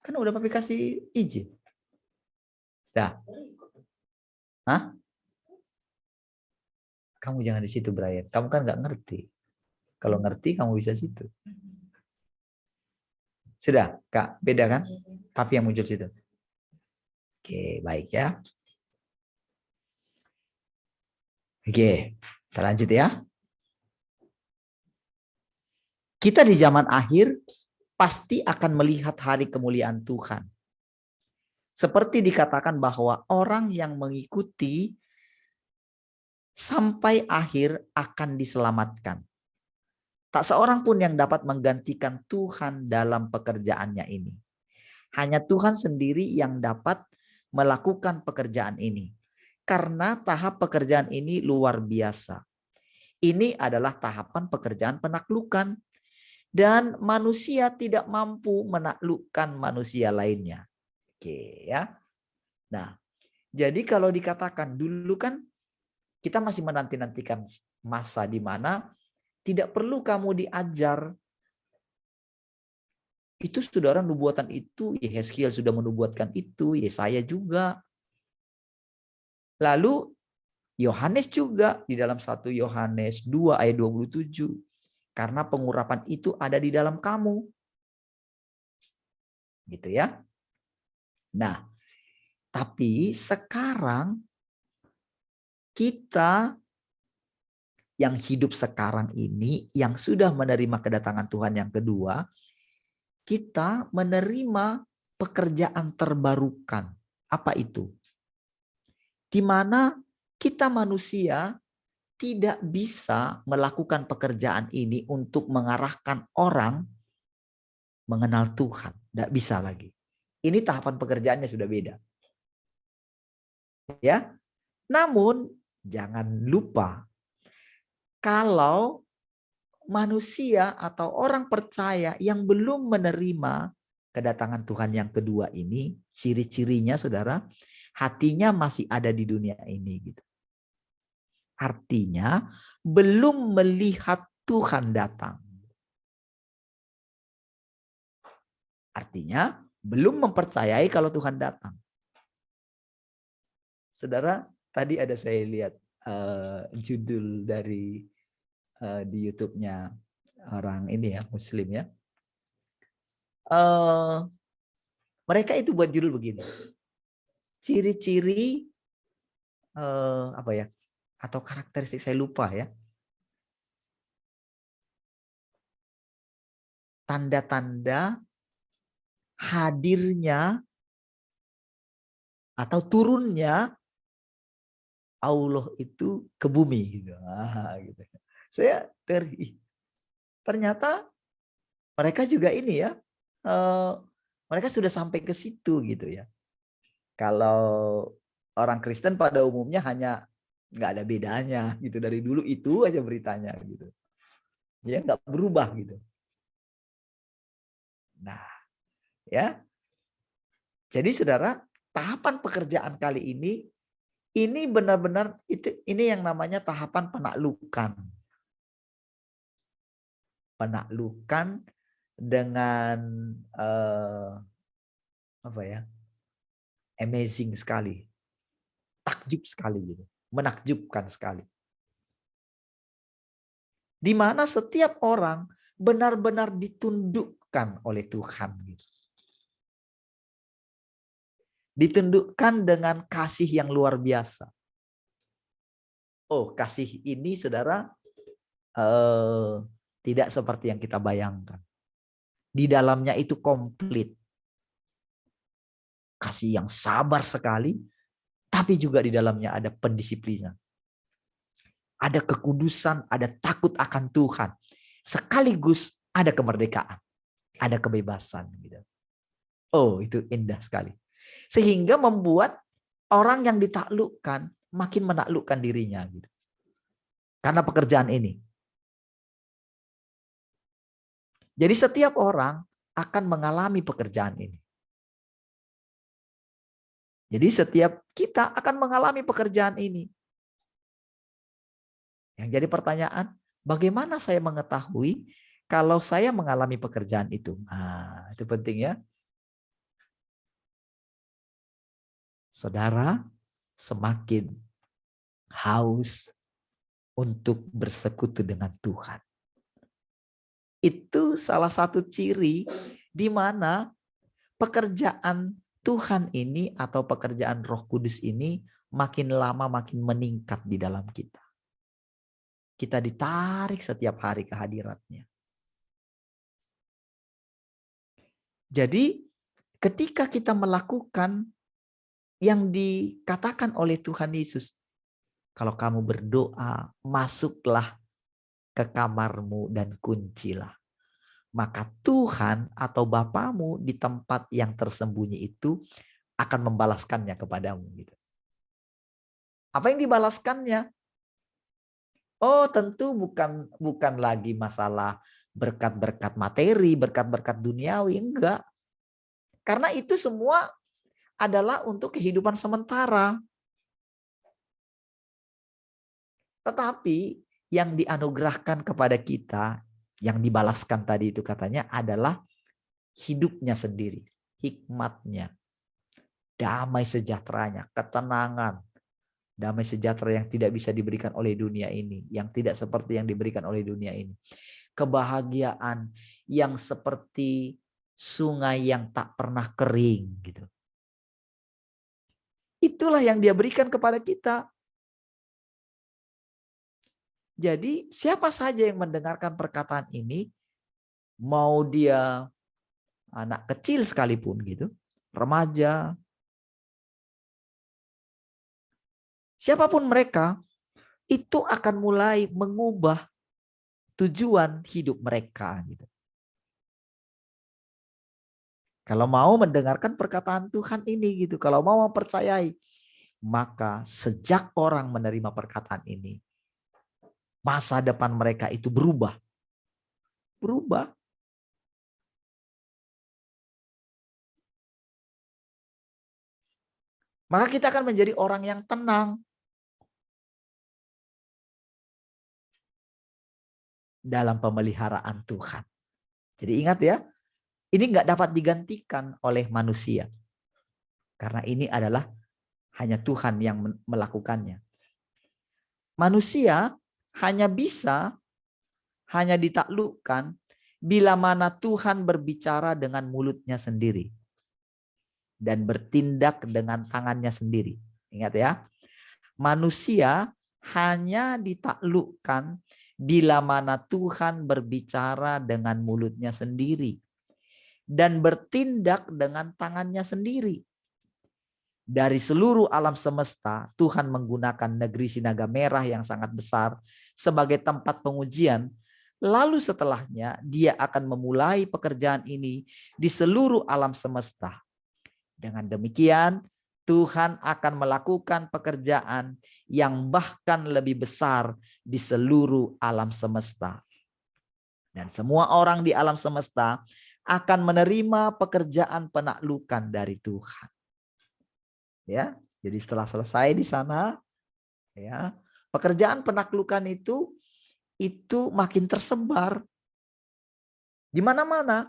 Kan udah papi kasih izin. Sudah. Hah? Kamu jangan di situ, Brian. Kamu kan nggak ngerti. Kalau ngerti, kamu bisa situ. Sudah, Kak. Beda kan? Papi yang muncul situ. Oke, baik ya. Oke, kita lanjut ya. Kita di zaman akhir pasti akan melihat hari kemuliaan Tuhan. Seperti dikatakan bahwa orang yang mengikuti sampai akhir akan diselamatkan. Tak seorang pun yang dapat menggantikan Tuhan dalam pekerjaannya ini. Hanya Tuhan sendiri yang dapat melakukan pekerjaan ini. Karena tahap pekerjaan ini luar biasa. Ini adalah tahapan pekerjaan penaklukan. Dan manusia tidak mampu menaklukkan manusia lainnya. Oke ya. Nah, jadi kalau dikatakan dulu kan kita masih menanti-nantikan masa di mana tidak perlu kamu diajar. Itu saudara nubuatan itu, Yeskiel sudah menubuatkan itu, Yesaya juga. Lalu Yohanes juga di dalam 1 Yohanes 2 ayat 27. Karena pengurapan itu ada di dalam kamu. Gitu ya. Nah, tapi sekarang kita yang hidup sekarang ini, yang sudah menerima kedatangan Tuhan yang kedua, kita menerima pekerjaan terbarukan. Apa itu? Di mana kita manusia tidak bisa melakukan pekerjaan ini untuk mengarahkan orang mengenal Tuhan. Tidak bisa lagi. Ini tahapan pekerjaannya sudah beda. Ya. Namun jangan lupa kalau manusia atau orang percaya yang belum menerima kedatangan Tuhan yang kedua ini, ciri-cirinya saudara, hatinya masih ada di dunia ini gitu. Artinya belum melihat Tuhan datang. Artinya belum mempercayai kalau Tuhan datang. Saudara, tadi ada saya lihat judul dari di YouTube-nya orang ini ya, Muslim ya. Mereka itu buat judul begini. Ciri-ciri apa ya? Atau karakteristik saya lupa ya. Tanda-tanda hadirnya atau turunnya Allah itu ke bumi gitu. Gitu. Saya ternyata mereka juga ini ya. Mereka sudah sampai ke situ gitu ya. Kalau orang Kristen pada umumnya hanya nggak ada bedanya gitu, dari dulu itu aja beritanya gitu. Ya nggak berubah gitu. Nah, ya. Jadi saudara, tahapan pekerjaan kali ini benar-benar ini yang namanya tahapan penaklukan. Penaklukan dengan apa ya? Amazing sekali. Takjub sekali gitu. Menakjubkan sekali. Di mana setiap orang benar-benar ditundukkan oleh Tuhan gitu. Ditundukkan dengan kasih yang luar biasa. Oh, kasih ini saudara tidak seperti yang kita bayangkan. Di dalamnya itu komplit. Kasih yang sabar sekali, tapi juga di dalamnya ada pendisiplinan. Ada kekudusan, ada takut akan Tuhan. Sekaligus ada kemerdekaan, ada kebebasan gitu. Oh, itu indah sekali. Sehingga membuat orang yang ditaklukkan makin menaklukkan dirinya gitu. Karena pekerjaan ini. Jadi setiap orang akan mengalami pekerjaan ini. Jadi setiap kita akan mengalami pekerjaan ini. Yang jadi pertanyaan, bagaimana saya mengetahui kalau saya mengalami pekerjaan itu? Nah, itu penting ya. saudara semakin haus untuk bersekutu dengan Tuhan. Itu salah satu ciri di mana pekerjaan Tuhan ini atau pekerjaan Roh Kudus ini makin lama makin meningkat di dalam kita. Kita ditarik setiap hari ke hadiratnya. Jadi ketika kita melakukan yang dikatakan oleh Tuhan Yesus, kalau kamu berdoa, masuklah ke kamarmu dan kuncilah. Maka Tuhan atau Bapamu di tempat yang tersembunyi itu akan membalaskannya kepadamu. Gitu. Apa yang dibalaskannya? Oh, tentu bukan lagi masalah berkat-berkat materi, berkat-berkat duniawi, enggak. Karena itu semua adalah untuk kehidupan sementara. Tetapi yang dianugerahkan kepada kita, yang dibalaskan tadi itu katanya adalah hidupnya sendiri, hikmatnya, damai sejahteranya, ketenangan, damai sejahtera yang tidak bisa diberikan oleh dunia ini, yang tidak seperti yang diberikan oleh dunia ini. Kebahagiaan yang seperti sungai yang tak pernah kering gitu. Itulah yang Dia berikan kepada kita. Jadi siapa saja yang mendengarkan perkataan ini, mau dia anak kecil sekalipun gitu, remaja, siapapun mereka, itu akan mulai mengubah tujuan hidup mereka gitu. Kalau mau mendengarkan perkataan Tuhan ini gitu, kalau mau mempercayai, maka sejak orang menerima perkataan ini, masa depan mereka itu berubah. Berubah. Maka kita akan menjadi orang yang tenang. Dalam pemeliharaan Tuhan. Jadi ingat ya, ini nggak dapat digantikan oleh manusia. Karena ini adalah hanya Tuhan yang melakukannya. Manusia hanya ditaklukkan bila mana Tuhan berbicara dengan mulutnya sendiri. Dan bertindak dengan tangannya sendiri. Ingat ya, manusia hanya ditaklukkan bila mana Tuhan berbicara dengan mulutnya sendiri. Dan bertindak dengan tangannya sendiri. Dari seluruh alam semesta, Tuhan menggunakan negeri Sinaga Merah yang sangat besar sebagai tempat pengujian. Lalu setelahnya dia akan memulai pekerjaan ini di seluruh alam semesta. Dengan demikian, Tuhan akan melakukan pekerjaan yang bahkan lebih besar di seluruh alam semesta. Dan semua orang di alam semesta akan menerima pekerjaan penaklukan dari Tuhan. Ya, jadi setelah selesai di sana, ya, pekerjaan penaklukan itu makin tersebar di mana-mana.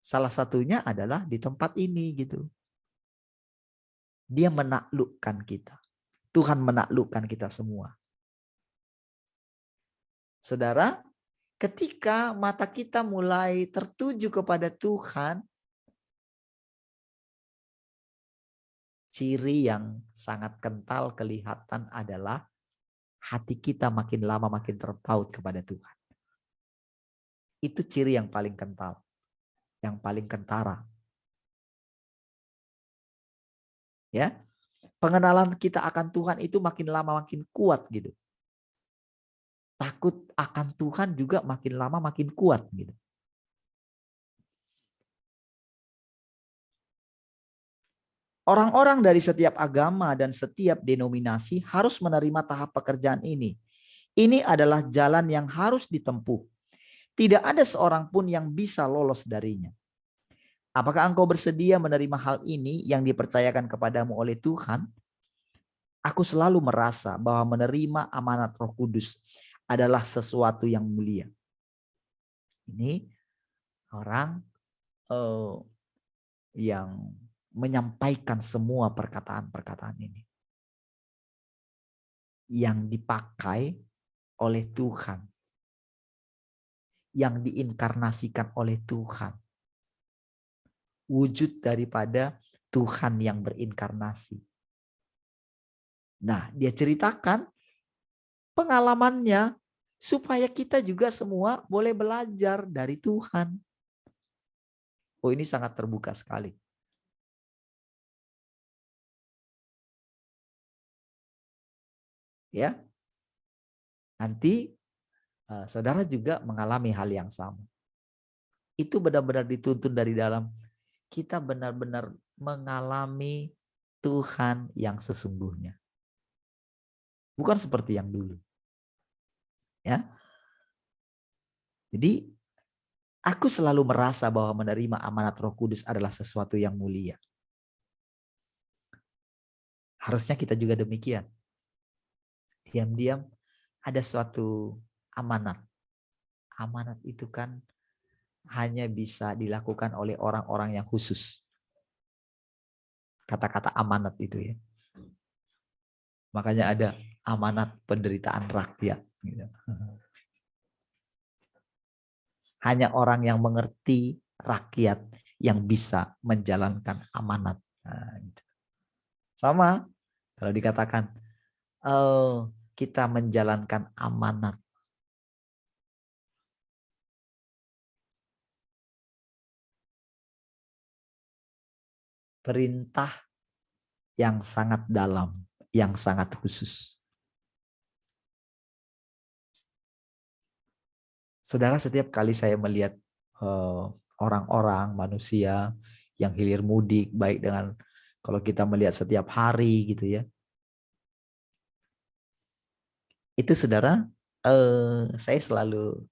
Salah satunya adalah di tempat ini gitu. Dia menaklukkan kita. Tuhan menaklukkan kita semua. Saudara, ketika mata kita mulai tertuju kepada Tuhan, ciri yang sangat kental kelihatan adalah hati kita makin lama makin terpaut kepada Tuhan. Itu ciri yang paling kental, yang paling kentara. Ya, pengenalan kita akan Tuhan itu makin lama makin kuat gitu. Takut akan Tuhan juga makin lama makin kuat gitu. Orang-orang dari setiap agama dan setiap denominasi harus menerima tahap pekerjaan ini. Ini adalah jalan yang harus ditempuh. Tidak ada seorang pun yang bisa lolos darinya. Apakah engkau bersedia menerima hal ini yang dipercayakan kepadamu oleh Tuhan? Aku selalu merasa bahwa menerima amanat Roh Kudus adalah sesuatu yang mulia. Ini orang yang menyampaikan semua perkataan-perkataan ini yang dipakai oleh Tuhan, yang diinkarnasikan oleh Tuhan, wujud daripada Tuhan yang berinkarnasi. Nah, dia ceritakan pengalamannya supaya kita juga semua boleh belajar dari Tuhan. Oh, ini sangat terbuka sekali. Ya. Nanti saudara juga mengalami hal yang sama. Itu benar-benar dituntun dari dalam kita benar-benar mengalami Tuhan yang sesungguhnya. Bukan seperti yang dulu. Ya. Jadi aku selalu merasa bahwa menerima amanat Roh Kudus adalah sesuatu yang mulia. Harusnya kita juga demikian. Diam-diam ada suatu amanat. Amanat itu kan hanya bisa dilakukan oleh orang-orang yang khusus. Kata-kata amanat itu ya. Makanya ada amanat penderitaan rakyat. Gitu. Hanya orang yang mengerti rakyat yang bisa menjalankan amanat. Nah, gitu. Sama kalau dikatakan kita menjalankan amanat. Perintah yang sangat dalam, yang sangat khusus. Saudara, setiap kali saya melihat orang-orang, manusia yang hilir mudik, baik dengan kalau kita melihat setiap hari gitu ya. Itu saudara, saya selalu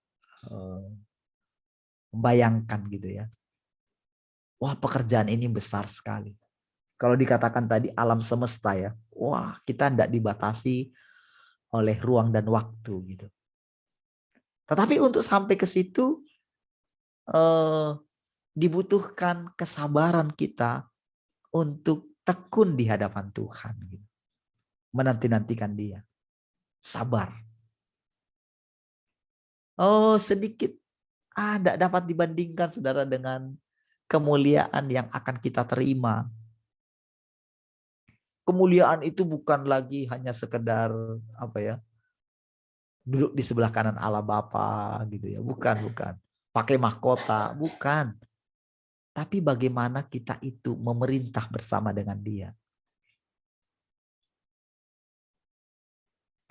membayangkan gitu ya. Wah, pekerjaan ini besar sekali. Kalau dikatakan tadi alam semesta ya, wah kita tidak dibatasi oleh ruang dan waktu gitu. Tetapi untuk sampai ke situ dibutuhkan kesabaran kita untuk tekun di hadapan Tuhan. Gitu. Menanti-nantikan Dia. Sabar. Oh, sedikit. Tidak dapat dibandingkan saudara dengan kemuliaan yang akan kita terima. Kemuliaan itu bukan lagi hanya sekedar apa ya, duduk di sebelah kanan Allah Bapa gitu ya, bukan. Pakai mahkota, bukan. Tapi bagaimana kita itu memerintah bersama dengan Dia.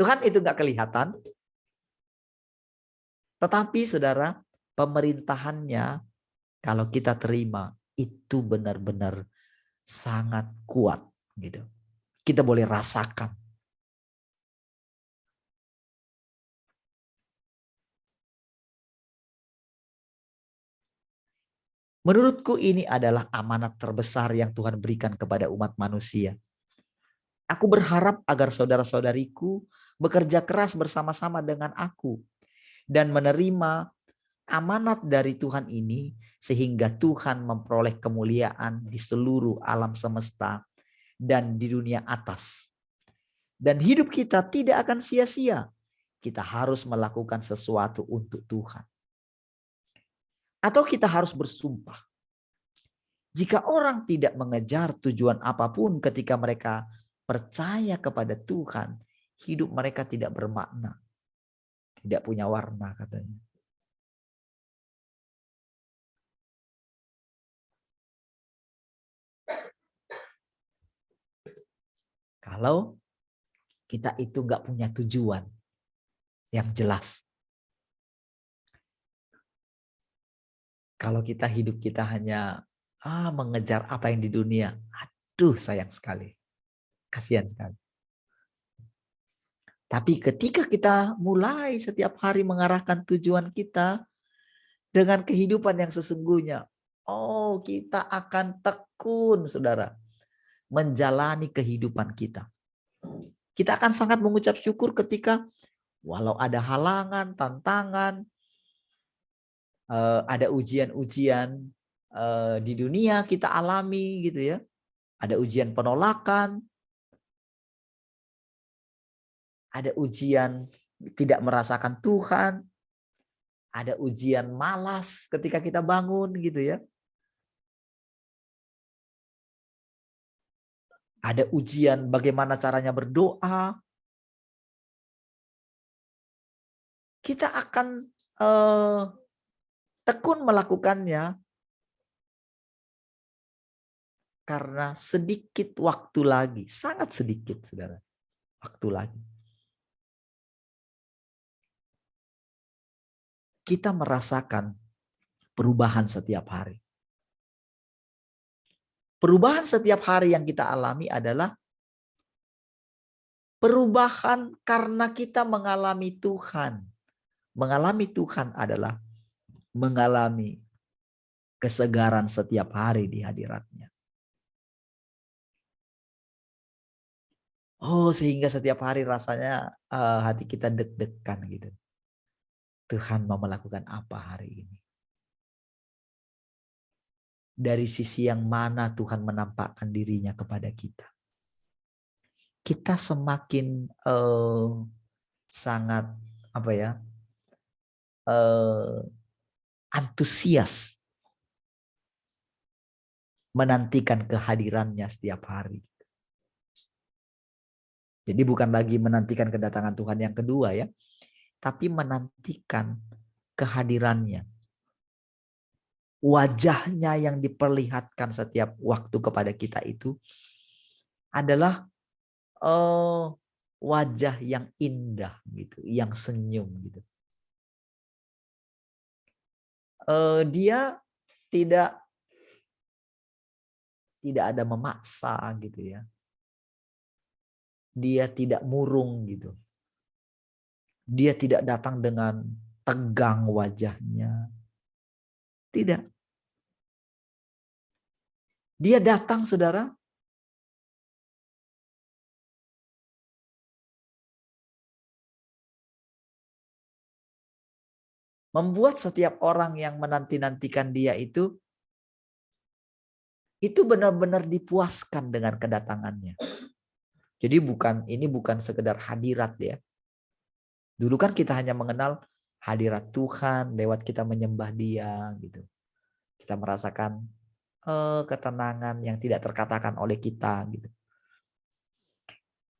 Tuhan itu nggak kelihatan, tetapi saudara, pemerintahannya kalau kita terima itu benar-benar sangat kuat gitu. Kita boleh rasakan. Menurutku ini adalah amanat terbesar yang Tuhan berikan kepada umat manusia. Aku berharap agar saudara-saudariku bekerja keras bersama-sama dengan aku dan menerima amanat dari Tuhan ini sehingga Tuhan memperoleh kemuliaan di seluruh alam semesta dan di dunia atas. Dan hidup kita tidak akan sia-sia. Kita harus melakukan sesuatu untuk Tuhan. Atau kita harus bersumpah. Jika orang tidak mengejar tujuan apapun ketika mereka percaya kepada Tuhan, hidup mereka tidak bermakna. Tidak punya warna katanya. Kalau kita itu nggak punya tujuan yang jelas. Kalau kita hidup kita hanya mengejar apa yang di dunia, aduh sayang sekali. Kasihan sekali. Tapi ketika kita mulai setiap hari mengarahkan tujuan kita dengan kehidupan yang sesungguhnya, oh kita akan tekun saudara menjalani kehidupan kita. Kita akan sangat mengucap syukur ketika walau ada halangan, tantangan, ada ujian-ujian di dunia kita alami gitu ya. Ada ujian penolakan, ada ujian tidak merasakan Tuhan, ada ujian malas ketika kita bangun gitu ya. Ada ujian bagaimana caranya berdoa. Kita akan tekun melakukannya karena sedikit waktu lagi, sangat sedikit saudara, waktu lagi. Kita merasakan perubahan setiap hari. Perubahan setiap hari yang kita alami adalah perubahan karena kita mengalami Tuhan. Mengalami Tuhan adalah mengalami kesegaran setiap hari di hadirat-Nya. Oh, sehingga setiap hari rasanya hati kita deg-degan gitu. Tuhan mau melakukan apa hari ini? Dari sisi yang mana Tuhan menampakkan dirinya kepada kita? Kita semakin sangat antusias menantikan kehadirannya setiap hari. Jadi bukan lagi menantikan kedatangan Tuhan yang kedua ya, tapi menantikan kehadirannya. Wajahnya yang diperlihatkan setiap waktu kepada kita itu adalah wajah yang indah gitu, yang senyum gitu. Dia tidak ada memaksa gitu ya. Dia tidak murung gitu. Dia tidak datang dengan tegang wajahnya. Tidak. Dia datang saudara membuat setiap orang yang menanti-nantikan dia itu benar-benar dipuaskan dengan kedatangannya. Jadi ini bukan sekedar hadirat ya. Dulu kan kita hanya mengenal hadirat Tuhan lewat kita menyembah Dia gitu. Kita merasakan ketenangan yang tidak terkatakan oleh kita gitu.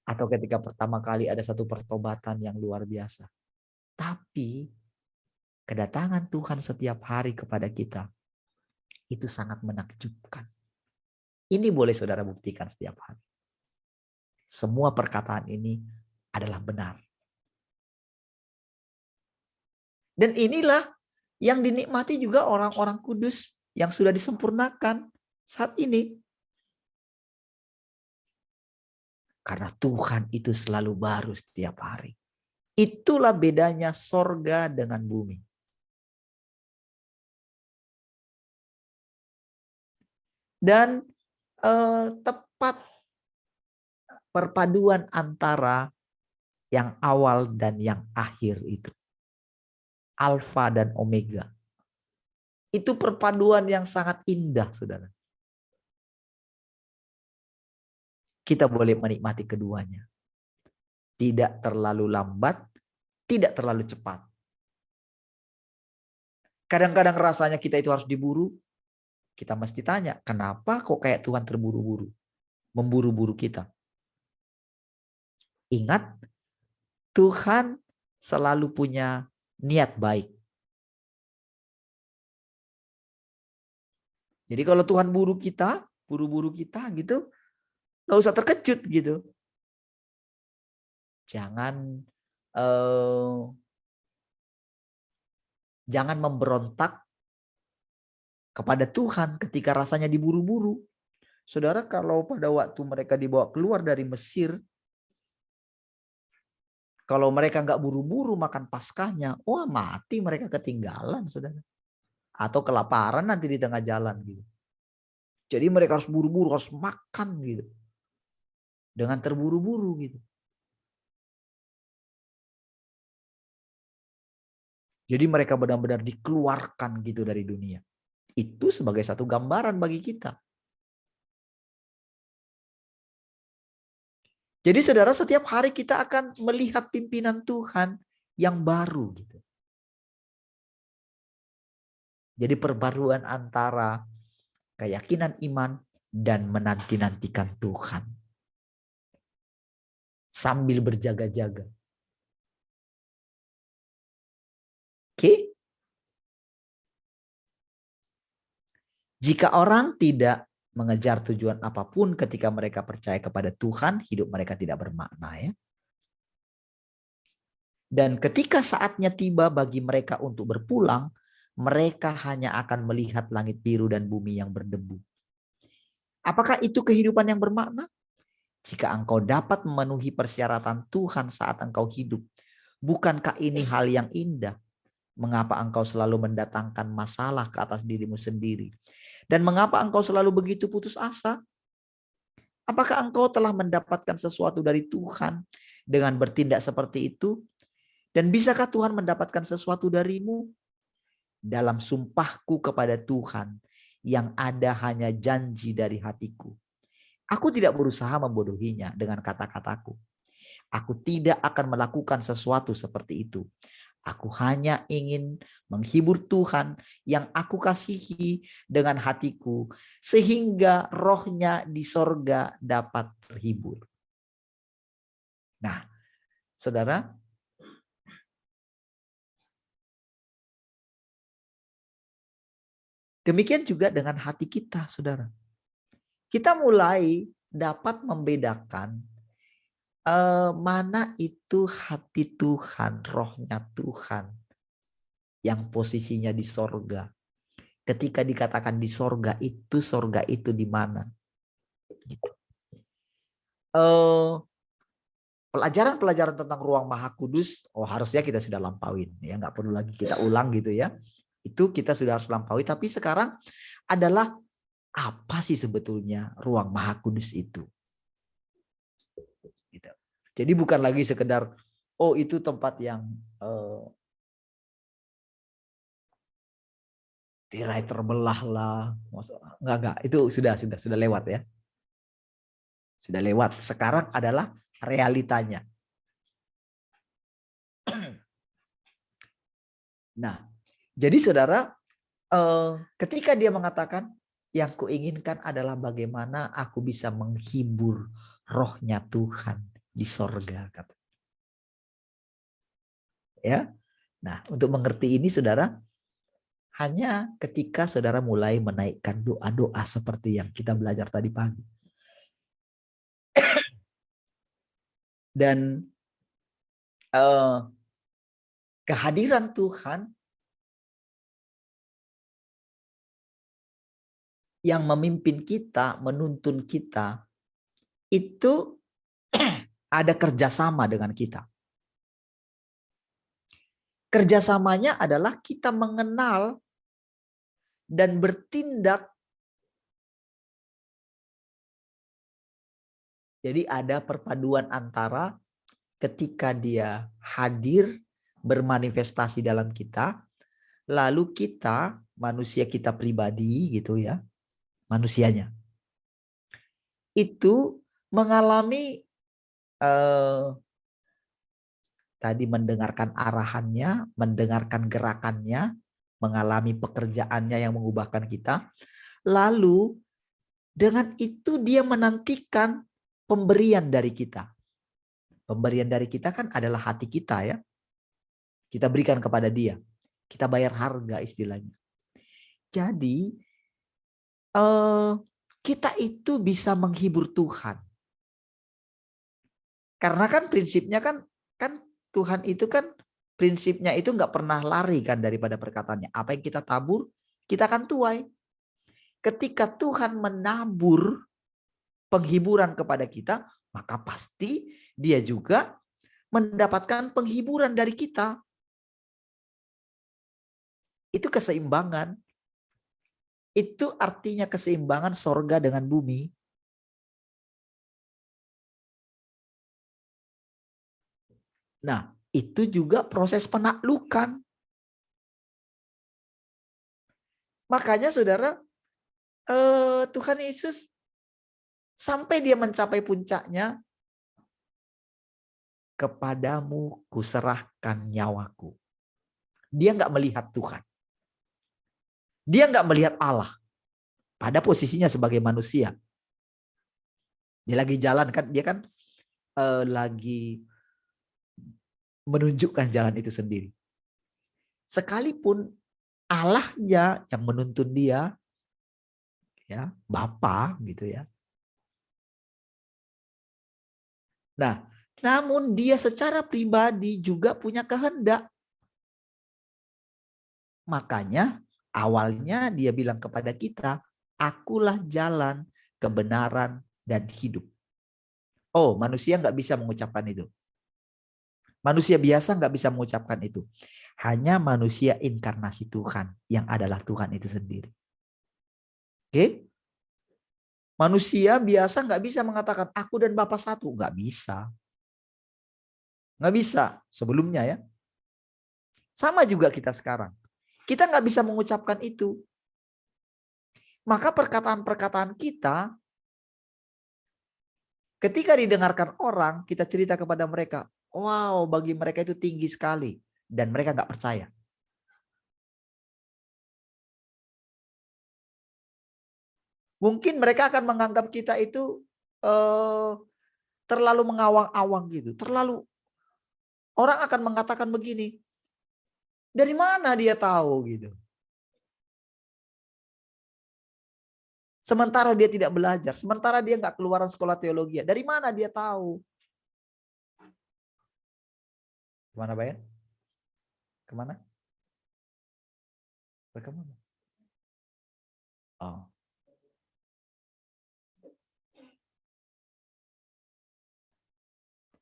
Atau ketika pertama kali ada satu pertobatan yang luar biasa. Tapi kedatangan Tuhan setiap hari kepada kita itu sangat menakjubkan. Ini boleh saudara buktikan setiap hari. Semua perkataan ini adalah benar. Dan inilah yang dinikmati juga orang-orang kudus yang sudah disempurnakan saat ini. Karena Tuhan itu selalu baru setiap hari. Itulah bedanya sorga dengan bumi. Dan tepat perpaduan antara yang awal dan yang akhir itu. Alfa dan Omega. Itu perpaduan yang sangat indah, saudara. Kita boleh menikmati keduanya. Tidak terlalu lambat, tidak terlalu cepat. Kadang-kadang rasanya kita itu harus diburu. Kita mesti tanya, kenapa kok kayak Tuhan terburu-buru? Memburu-buru kita. Ingat, Tuhan selalu punya niat baik. Jadi kalau Tuhan buru-buru kita gitu, nggak usah terkejut gitu. Jangan memberontak kepada Tuhan ketika rasanya diburu-buru. Saudara, kalau pada waktu mereka dibawa keluar dari Mesir, kalau mereka nggak buru-buru makan Paskahnya, wah mati mereka ketinggalan, saudara. Atau kelaparan nanti di tengah jalan gitu. Jadi mereka harus buru-buru, harus makan gitu. Dengan terburu-buru gitu. Jadi mereka benar-benar dikeluarkan gitu dari dunia. Itu sebagai satu gambaran bagi kita. Jadi saudara, setiap hari kita akan melihat pimpinan Tuhan yang baru gitu. Jadi perbaruan antara keyakinan iman dan menanti-nantikan Tuhan. Sambil berjaga-jaga. Oke? Jika orang tidak mengejar tujuan apapun ketika mereka percaya kepada Tuhan, hidup mereka tidak bermakna ya. Dan ketika saatnya tiba bagi mereka untuk berpulang, mereka hanya akan melihat langit biru dan bumi yang berdebu. Apakah itu kehidupan yang bermakna? Jika engkau dapat memenuhi persyaratan Tuhan saat engkau hidup, bukankah ini hal yang indah? Mengapa engkau selalu mendatangkan masalah ke atas dirimu sendiri? Dan mengapa engkau selalu begitu putus asa? Apakah engkau telah mendapatkan sesuatu dari Tuhan dengan bertindak seperti itu? Dan bisakah Tuhan mendapatkan sesuatu darimu? Dalam sumpahku kepada Tuhan, yang ada hanya janji dari hatiku. Aku tidak berusaha membodohinya dengan kata-kataku. Aku tidak akan melakukan sesuatu seperti itu. Aku hanya ingin menghibur Tuhan yang aku kasihi dengan hatiku, sehingga rohnya di sorga dapat terhibur. Nah, saudara, demikian juga dengan hati kita, saudara. Kita mulai dapat membedakan mana itu hati Tuhan, rohnya Tuhan yang posisinya di sorga. Ketika dikatakan di sorga itu di mana? Gitu. Pelajaran-pelajaran tentang ruang maha kudus, harusnya kita sudah lampauin, ya nggak perlu lagi kita ulang gitu ya. Itu kita sudah harus lampaui. Tapi sekarang adalah apa sih sebetulnya ruang maha kudus itu? Gitu. Jadi bukan lagi sekedar itu tempat yang tirai terbelah lah, enggak, itu sudah lewat ya, sudah lewat. Sekarang adalah realitanya. Nah, jadi saudara, ketika dia mengatakan yang kuinginkan adalah bagaimana aku bisa menghibur rohnya Tuhan di sorga, kata. Ya, nah untuk mengerti ini saudara, hanya ketika saudara mulai menaikkan doa-doa seperti yang kita belajar tadi pagi. Dan kehadiran Tuhan yang memimpin kita, menuntun kita, itu ada kerjasama dengan kita. Kerjasamanya adalah kita mengenal dan bertindak. Jadi ada perpaduan antara ketika dia hadir, bermanifestasi dalam kita, lalu kita, manusia kita pribadi gitu ya, manusianya, itu mengalami tadi mendengarkan arahannya, mendengarkan gerakannya, mengalami pekerjaannya yang mengubahkan kita. Lalu dengan itu dia menantikan pemberian dari kita. Pemberian dari kita kan adalah hati kita ya. Kita berikan kepada dia. Kita bayar harga istilahnya. Jadi kita itu bisa menghibur Tuhan. Karena kan prinsipnya kan Tuhan itu kan prinsipnya itu nggak pernah lari kan daripada perkataannya. Apa yang kita tabur, kita akan tuai. Ketika Tuhan menabur penghiburan kepada kita, maka pasti dia juga mendapatkan penghiburan dari kita. Itu keseimbangan. Itu artinya keseimbangan sorga dengan bumi. Nah, itu juga proses penaklukan. Makanya saudara, Tuhan Yesus sampai dia mencapai puncaknya, kepadamu kuserahkan nyawaku. Dia nggak melihat Tuhan. Dia nggak melihat Allah. Pada posisinya sebagai manusia. Dia lagi jalan kan, dia kan lagi menunjukkan jalan itu sendiri. Sekalipun Allahnya yang menuntun dia, ya Bapa gitu ya. Nah, namun dia secara pribadi juga punya kehendak. Makanya awalnya dia bilang kepada kita, akulah jalan, kebenaran, dan hidup. Oh, manusia nggak bisa mengucapkan itu. Manusia biasa nggak bisa mengucapkan itu. Hanya manusia inkarnasi Tuhan yang adalah Tuhan itu sendiri. Oke? Manusia biasa nggak bisa mengatakan aku dan Bapa satu. Nggak bisa. Nggak bisa sebelumnya ya. Sama juga kita sekarang. Kita nggak bisa mengucapkan itu. Maka perkataan-perkataan kita ketika didengarkan orang, kita cerita kepada mereka, wow, bagi mereka itu tinggi sekali. Dan mereka nggak percaya. Mungkin mereka akan menganggap kita itu terlalu mengawang-awang gitu. Terlalu, orang akan mengatakan begini, dari mana dia tahu gitu. Sementara dia tidak belajar, sementara dia nggak keluaran sekolah teologi, dari mana dia tahu? Kemana Bayan? Kemana? Kemana? Oh.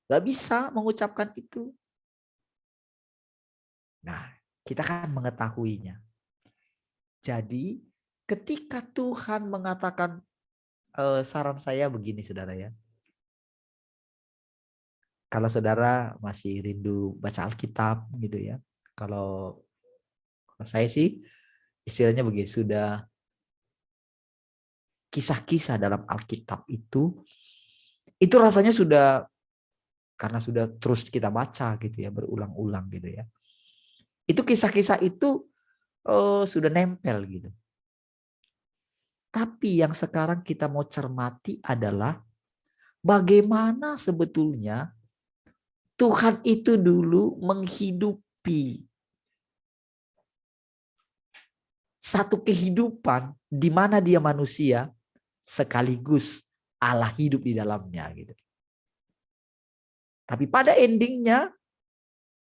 Gak bisa mengucapkan itu. Nah, kita kan mengetahuinya. Jadi, ketika Tuhan mengatakan, saran saya begini saudara ya. Kalau saudara masih rindu baca Alkitab gitu ya. Kalau saya sih istilahnya begini, sudah kisah-kisah dalam Alkitab itu rasanya sudah, karena sudah terus kita baca gitu ya, berulang-ulang gitu ya. Itu kisah-kisah itu sudah nempel gitu. Tapi yang sekarang kita mau cermati adalah bagaimana sebetulnya Tuhan itu dulu menghidupi satu kehidupan di mana dia manusia sekaligus Allah hidup di dalamnya gitu. Tapi pada endingnya,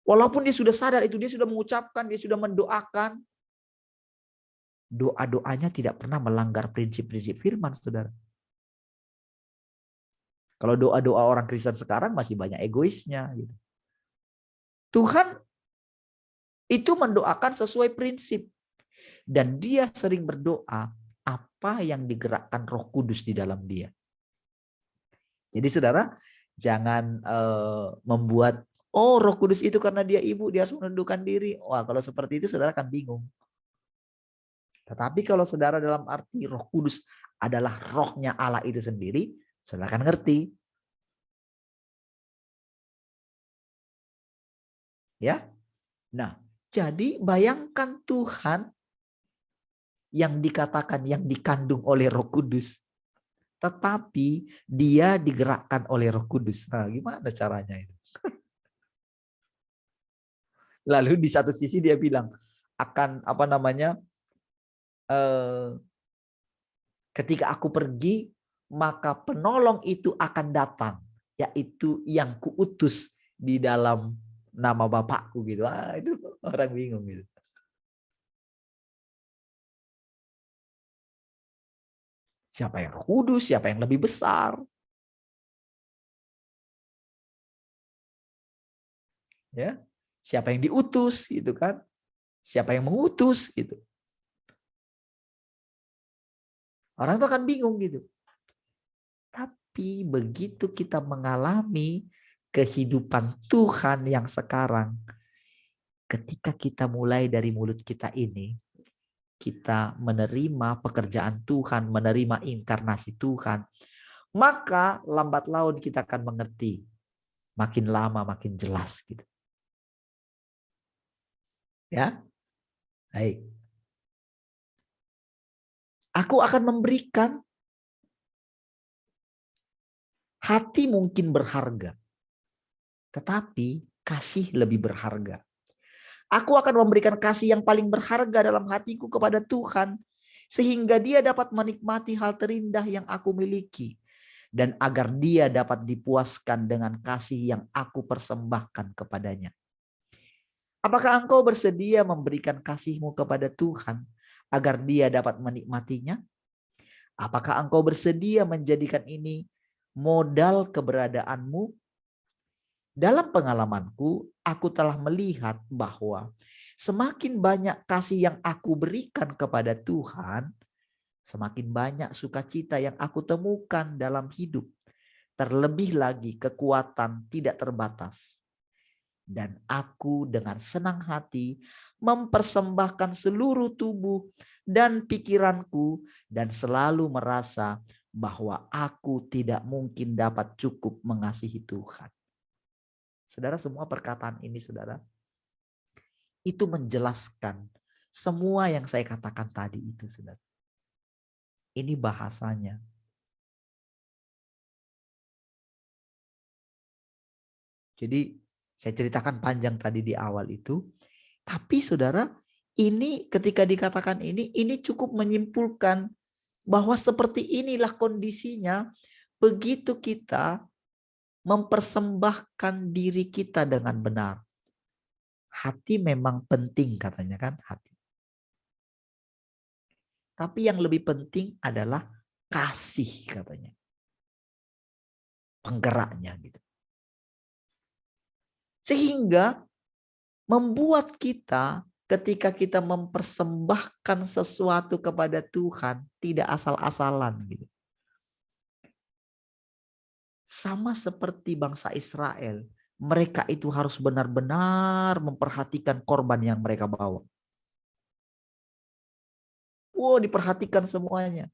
walaupun dia sudah sadar itu, dia sudah mengucapkan, dia sudah mendoakan, doa-doanya tidak pernah melanggar prinsip-prinsip firman, saudara. Kalau doa-doa orang Kristen sekarang masih banyak egoisnya. Gitu. Tuhan itu mendoakan sesuai prinsip. Dan dia sering berdoa apa yang digerakkan Roh Kudus di dalam dia. Jadi saudara, jangan membuat, oh Roh Kudus itu karena dia ibu, dia harus menundukkan diri. Wah, kalau seperti itu saudara akan bingung. Tetapi kalau saudara dalam arti Roh Kudus adalah rohnya Allah itu sendiri, saudara akan ngerti. Ya. Nah, jadi bayangkan Tuhan yang dikatakan yang dikandung oleh Roh Kudus, tetapi dia digerakkan oleh Roh Kudus. Nah, gimana caranya itu? Lalu di satu sisi dia bilang akan apa namanya? Ketika aku pergi, maka penolong itu akan datang, yaitu yang kuutus di dalam nama Bapakku gitu. Itu orang bingung gitu. Siapa yang Roh Kudus, siapa yang lebih besar? Ya, siapa yang diutus gitu kan? Siapa yang mengutus gitu? Orang itu akan bingung gitu. Tapi begitu kita mengalami kehidupan Tuhan yang sekarang, ketika kita mulai dari mulut kita ini, kita menerima pekerjaan Tuhan, menerima inkarnasi Tuhan, maka lambat laun kita akan mengerti Makin lama makin jelas gitu. Ya, baik. Aku akan memberikan. Hati mungkin berharga, tetapi kasih lebih berharga. Aku akan memberikan kasih yang paling berharga dalam hatiku kepada Tuhan, sehingga dia dapat menikmati hal terindah yang aku miliki, dan agar dia dapat dipuaskan dengan kasih yang aku persembahkan kepadanya. Apakah engkau bersedia memberikan kasihmu kepada Tuhan agar dia dapat menikmatinya? Apakah engkau bersedia menjadikan ini modal keberadaanmu? Dalam pengalamanku, aku telah melihat bahwa semakin banyak kasih yang aku berikan kepada Tuhan, semakin banyak sukacita yang aku temukan dalam hidup. Terlebih lagi kekuatan tidak terbatas. Dan aku dengan senang hati mempersembahkan seluruh tubuh dan pikiranku dan selalu merasa bahwa aku tidak mungkin dapat cukup mengasihi Tuhan. Saudara, semua perkataan ini saudara, itu menjelaskan semua yang saya katakan tadi itu saudara. Ini bahasanya. Jadi saya ceritakan panjang tadi di awal itu. Tapi saudara, ini ketika dikatakan ini cukup menyimpulkan bahwa seperti inilah kondisinya begitu kita mempersembahkan diri kita dengan benar. Hati memang penting katanya kan, hati. Tapi yang lebih penting adalah kasih katanya. Penggeraknya gitu. Sehingga membuat kita ketika kita mempersembahkan sesuatu kepada Tuhan tidak asal-asalan gitu. Sama seperti bangsa Israel, mereka itu harus benar-benar memperhatikan korban yang mereka bawa. Wow, diperhatikan semuanya.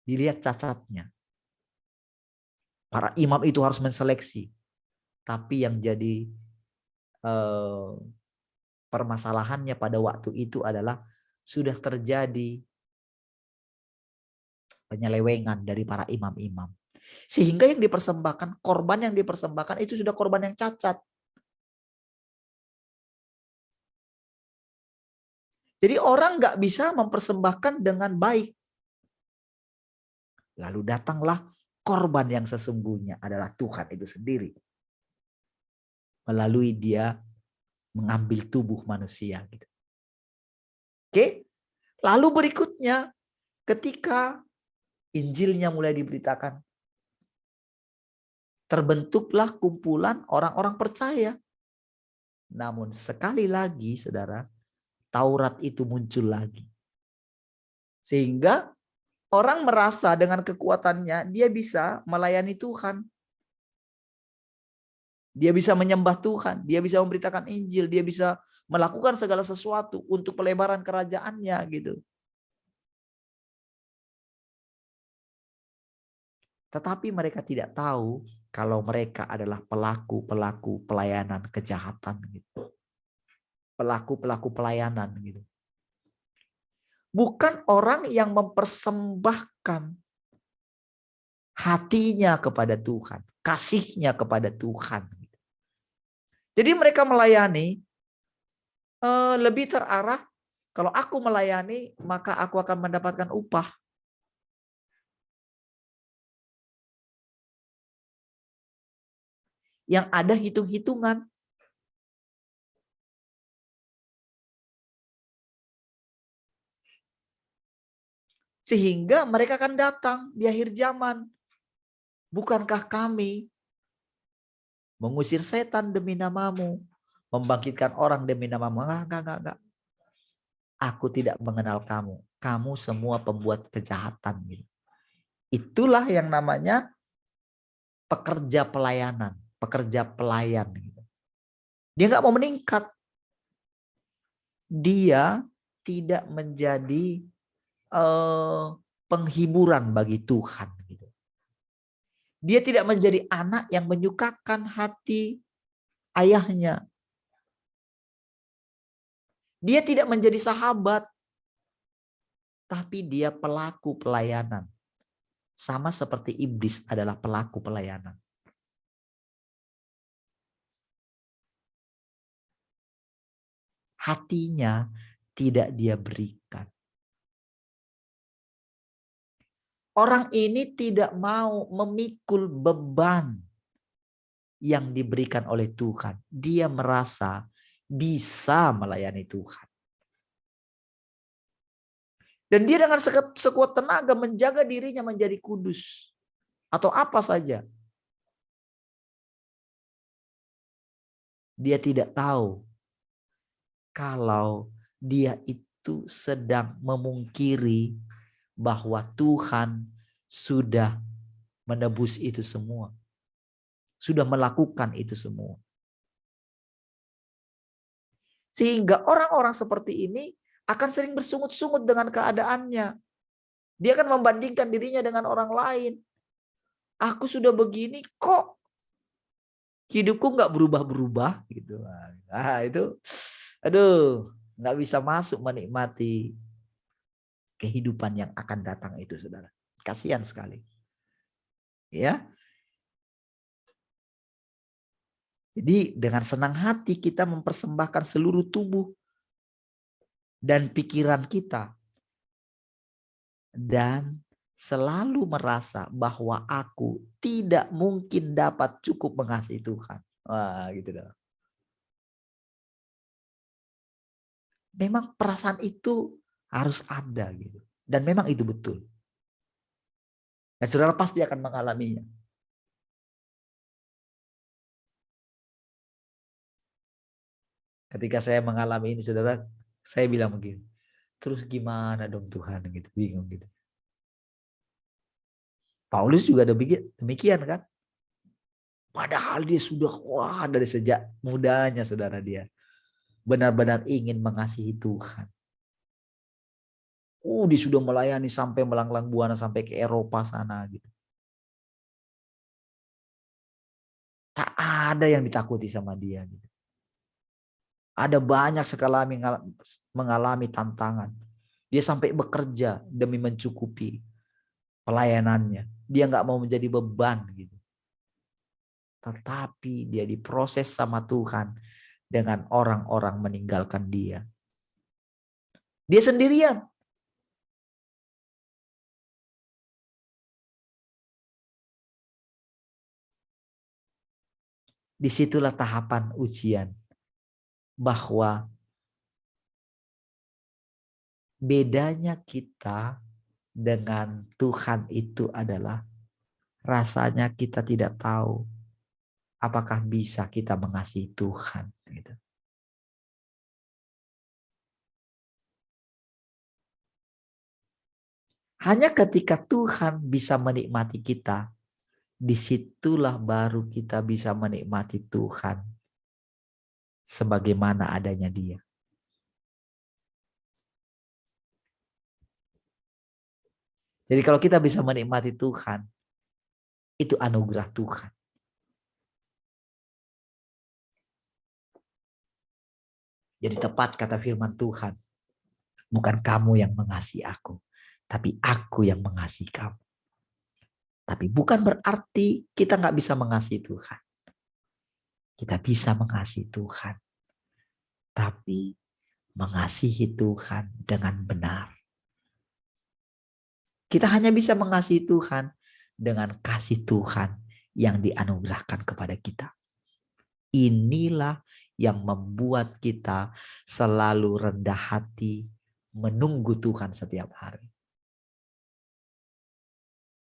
Dilihat cacatnya. Para imam itu harus menseleksi. Tapi yang jadi permasalahannya pada waktu itu adalah sudah terjadi penyelewengan dari para imam-imam. Sehingga yang dipersembahkan, korban yang dipersembahkan itu sudah korban yang cacat. Jadi orang nggak bisa mempersembahkan dengan baik. Lalu datanglah korban yang sesungguhnya adalah Tuhan itu sendiri. Melalui dia mengambil tubuh manusia. Gitu. Oke, lalu berikutnya ketika Injilnya mulai diberitakan, terbentuklah kumpulan orang-orang percaya. Namun sekali lagi saudara, Taurat itu muncul lagi. Sehingga orang merasa dengan kekuatannya dia bisa melayani Tuhan. Dia bisa menyembah Tuhan, dia bisa memberitakan Injil, dia bisa melakukan segala sesuatu untuk pelebaran kerajaannya gitu. Tetapi mereka tidak tahu kalau mereka adalah pelaku-pelaku pelayanan kejahatan gitu. Pelaku-pelaku pelayanan gitu. Bukan orang yang mempersembahkan hatinya kepada Tuhan, kasihnya kepada Tuhan. Jadi mereka melayani lebih terarah, kalau aku melayani maka aku akan mendapatkan upah. Yang ada hitung-hitungan. Sehingga mereka akan datang di akhir zaman. Bukankah kami mengusir setan demi namamu, membangkitkan orang demi namamu? Enggak. Aku tidak mengenal kamu. Kamu semua pembuat kejahatan. Gitu. Itulah yang namanya pekerja pelayanan, pekerja pelayan. Gitu. Dia nggak mau meningkat. Dia tidak menjadi penghiburan bagi Tuhan. Gitu. Dia tidak menjadi anak yang menyukakan hati ayahnya. Dia tidak menjadi sahabat, tapi dia pelaku pelayanan. Sama seperti iblis adalah pelaku pelayanan. Hatinya tidak dia berikan. Orang ini tidak mau memikul beban yang diberikan oleh Tuhan. Dia merasa bisa melayani Tuhan. Dan dia dengan sekuat tenaga menjaga dirinya menjadi kudus. Atau apa saja. Dia tidak tahu kalau dia itu sedang memungkiri bahwa Tuhan sudah menebus itu semua. Sudah melakukan itu semua. Sehingga orang-orang seperti ini akan sering bersungut-sungut dengan keadaannya. Dia akan membandingkan dirinya dengan orang lain. Aku sudah begini kok hidupku nggak berubah-berubah gitu. Nah, itu aduh, nggak bisa masuk menikmati kehidupan yang akan datang itu, saudara. Kasihan sekali. Ya. Jadi dengan senang hati kita mempersembahkan seluruh tubuh dan pikiran kita. Dan selalu merasa bahwa aku tidak mungkin dapat cukup mengasihi Tuhan. Wah, gitu dah. Memang perasaan itu harus ada gitu. Dan memang itu betul. Dan saudara pasti akan mengalaminya. Ketika saya mengalami ini, saudara, saya bilang begini, terus gimana dong Tuhan gitu, bingung gitu. Paulus juga demikian kan? Padahal dia sudah wah dari sejak mudanya, saudara, dia benar-benar ingin mengasihi Tuhan. Dia sudah melayani sampai melanglang buana sampai ke Eropa sana gitu. Tak ada yang ditakuti sama dia gitu. Ada banyak sekali mengalami tantangan. Dia sampai bekerja demi mencukupi pelayanannya. Dia nggak mau menjadi beban gitu. Tetapi dia diproses sama Tuhan dengan orang-orang meninggalkan dia. Dia sendirian. Disitulah tahapan ujian. Bahwa bedanya kita dengan Tuhan itu adalah rasanya kita tidak tahu apakah bisa kita mengasihi Tuhan. Gitu. Hanya ketika Tuhan bisa menikmati kita, disitulah baru kita bisa menikmati Tuhan sebagaimana adanya Dia. Jadi kalau kita bisa menikmati Tuhan, itu anugerah Tuhan. Jadi tepat kata firman Tuhan, bukan kamu yang mengasihi aku, tapi aku yang mengasihi kamu. Tapi bukan berarti kita nggak bisa mengasihi Tuhan. Kita bisa mengasihi Tuhan. Tapi mengasihi Tuhan dengan benar. Kita hanya bisa mengasihi Tuhan dengan kasih Tuhan yang dianugerahkan kepada kita. Inilah yang membuat kita selalu rendah hati menunggu Tuhan setiap hari.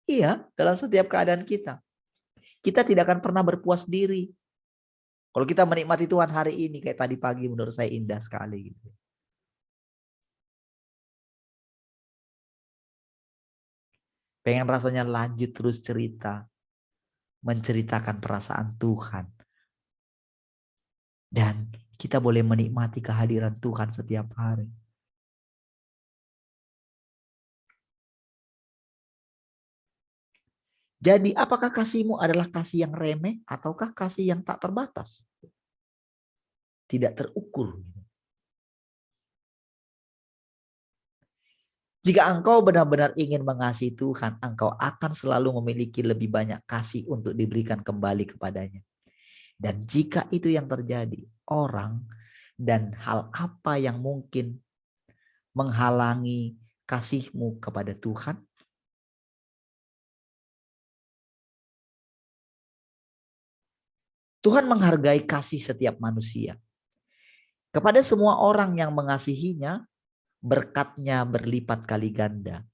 Iya, dalam setiap keadaan kita. Kita tidak akan pernah berpuas diri. Kalau kita menikmati Tuhan hari ini, kayak tadi pagi menurut saya indah sekali. Gitu. Pengen rasanya lanjut terus cerita. Menceritakan perasaan Tuhan. Dan kita boleh menikmati kehadiran Tuhan setiap hari. Jadi apakah kasihmu adalah kasih yang remeh ataukah kasih yang tak terbatas? Tidak terukur. Jika engkau benar-benar ingin mengasihi Tuhan, engkau akan selalu memiliki lebih banyak kasih untuk diberikan kembali kepadanya. Dan jika itu yang terjadi, orang dan hal apa yang mungkin menghalangi kasihmu kepada Tuhan? Tuhan menghargai kasih setiap manusia. Kepada semua orang yang mengasihinya, berkatnya berlipat kali ganda.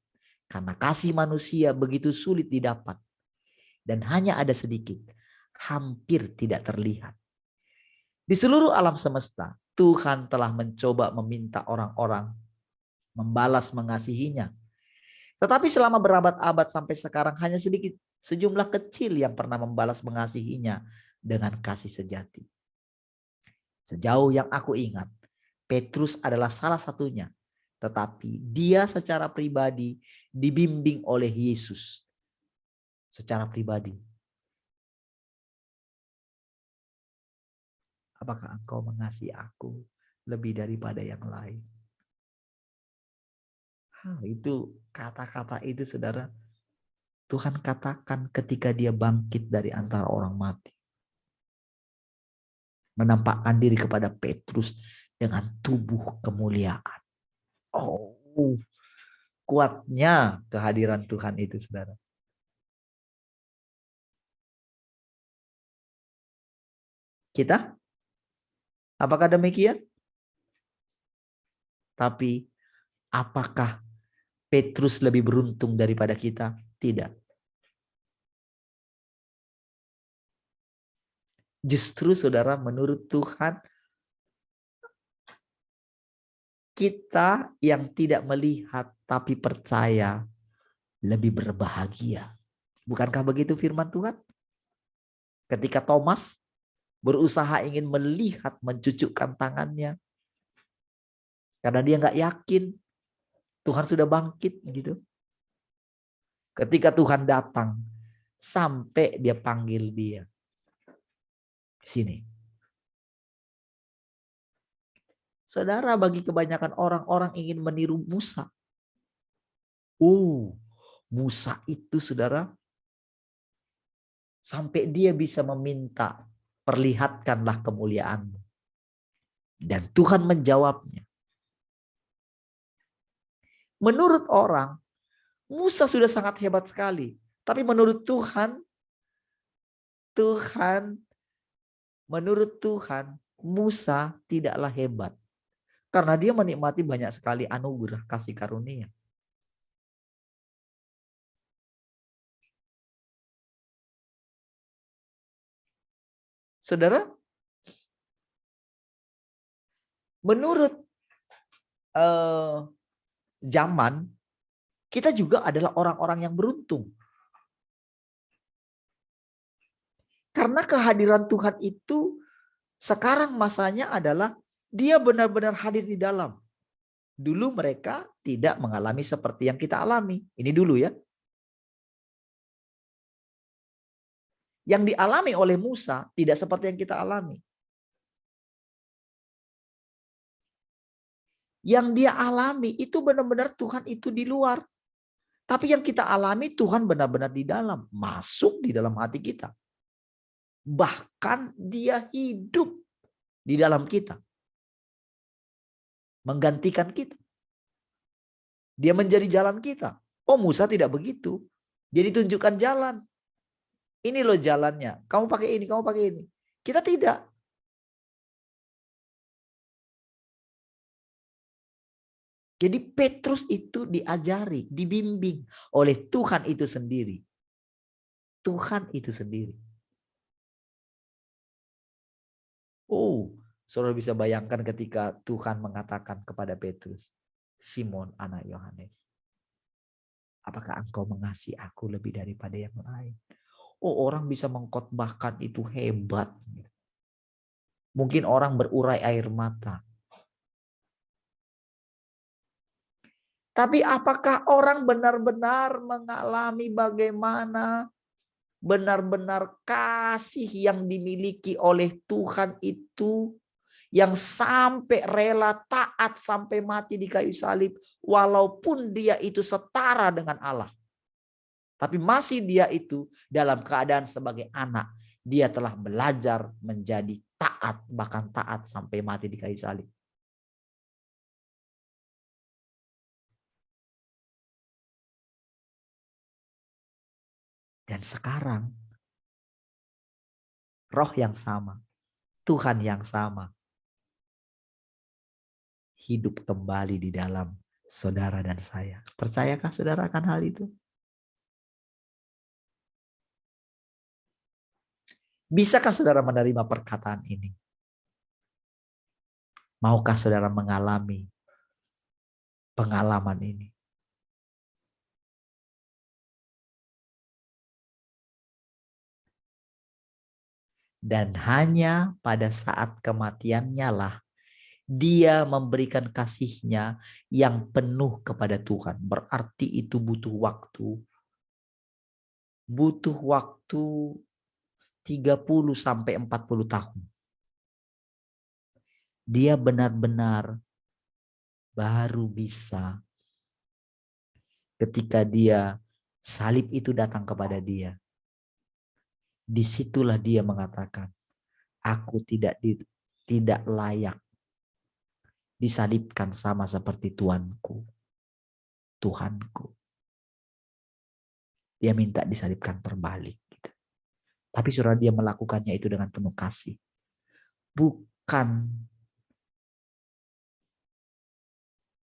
Karena kasih manusia begitu sulit didapat. Dan hanya ada sedikit, hampir tidak terlihat. Di seluruh alam semesta, Tuhan telah mencoba meminta orang-orang membalas mengasihinya. Tetapi selama berabad-abad sampai sekarang hanya sedikit sejumlah kecil yang pernah membalas mengasihinya dengan kasih sejati. Sejauh yang aku ingat, Petrus adalah salah satunya. Tetapi dia secara pribadi dibimbing oleh Yesus. Secara pribadi. Apakah engkau mengasihi aku lebih daripada yang lain? Itu kata-kata itu saudara. Tuhan katakan ketika dia bangkit dari antara orang mati. Menampakkan diri kepada Petrus dengan tubuh kemuliaan. Oh, kuatnya kehadiran Tuhan itu saudara. Kita? Apakah demikian? Tapi apakah Petrus lebih beruntung daripada kita? Tidak. Justru saudara, menurut Tuhan, kita yang tidak melihat tapi percaya lebih berbahagia. Bukankah begitu firman Tuhan? Ketika Thomas berusaha ingin melihat, mencucukkan tangannya. Karena dia nggak yakin Tuhan sudah bangkit gitu. Ketika Tuhan datang, sampai dia panggil dia. Sini. Saudara, bagi kebanyakan orang ingin meniru Musa. Musa itu saudara, sampai dia bisa meminta, perlihatkanlah kemuliaanmu. Dan Tuhan menjawabnya. Menurut orang, Musa sudah sangat hebat sekali. Tapi menurut Tuhan, menurut Tuhan, Musa tidaklah hebat. Karena dia menikmati banyak sekali anugerah kasih karunia. Saudara, menurut zaman, kita juga adalah orang-orang yang beruntung. Karena kehadiran Tuhan itu sekarang masanya adalah dia benar-benar hadir di dalam. Dulu mereka tidak mengalami seperti yang kita alami. Ini dulu ya. Yang dialami oleh Musa tidak seperti yang kita alami. Yang dia alami itu benar-benar Tuhan itu di luar. Tapi yang kita alami Tuhan benar-benar di dalam. Masuk di dalam hati kita. Bahkan dia hidup di dalam kita. Menggantikan kita. Dia menjadi jalan kita. Oh, Musa tidak begitu. Dia ditunjukkan jalan. Ini loh jalannya. Kamu pakai ini, kamu pakai ini. Kita tidak. Jadi Petrus itu diajari, dibimbing oleh Tuhan itu sendiri. Tuhan itu sendiri. Oh, saudara bisa bayangkan ketika Tuhan mengatakan kepada Petrus, Simon anak Yohanes, apakah engkau mengasihi aku lebih daripada yang lain? Oh, orang bisa mengkhotbahkan itu hebat. Mungkin orang berurai air mata. Tapi apakah orang benar-benar mengalami bagaimana benar-benar kasih yang dimiliki oleh Tuhan itu, yang sampai rela taat sampai mati di kayu salib, walaupun dia itu setara dengan Allah. Tapi masih dia itu dalam keadaan sebagai anak. Dia telah belajar menjadi taat, bahkan taat sampai mati di kayu salib. Dan sekarang roh yang sama, Tuhan yang sama, hidup kembali di dalam saudara dan saya. Percayakah saudara akan hal itu? Bisakah saudara menerima perkataan ini? Maukah saudara mengalami pengalaman ini? Dan hanya pada saat kematiannya lah dia memberikan kasihnya yang penuh kepada Tuhan. Berarti itu butuh waktu. Butuh waktu 30 sampai 40 tahun. Dia benar-benar baru bisa ketika dia salib itu datang kepada dia. Disitulah dia mengatakan, aku tidak layak disalibkan sama seperti Tuanku, Tuhanku. Dia minta disalibkan terbalik. Gitu. Tapi saudara, dia melakukannya itu dengan penuh kasih. Bukan,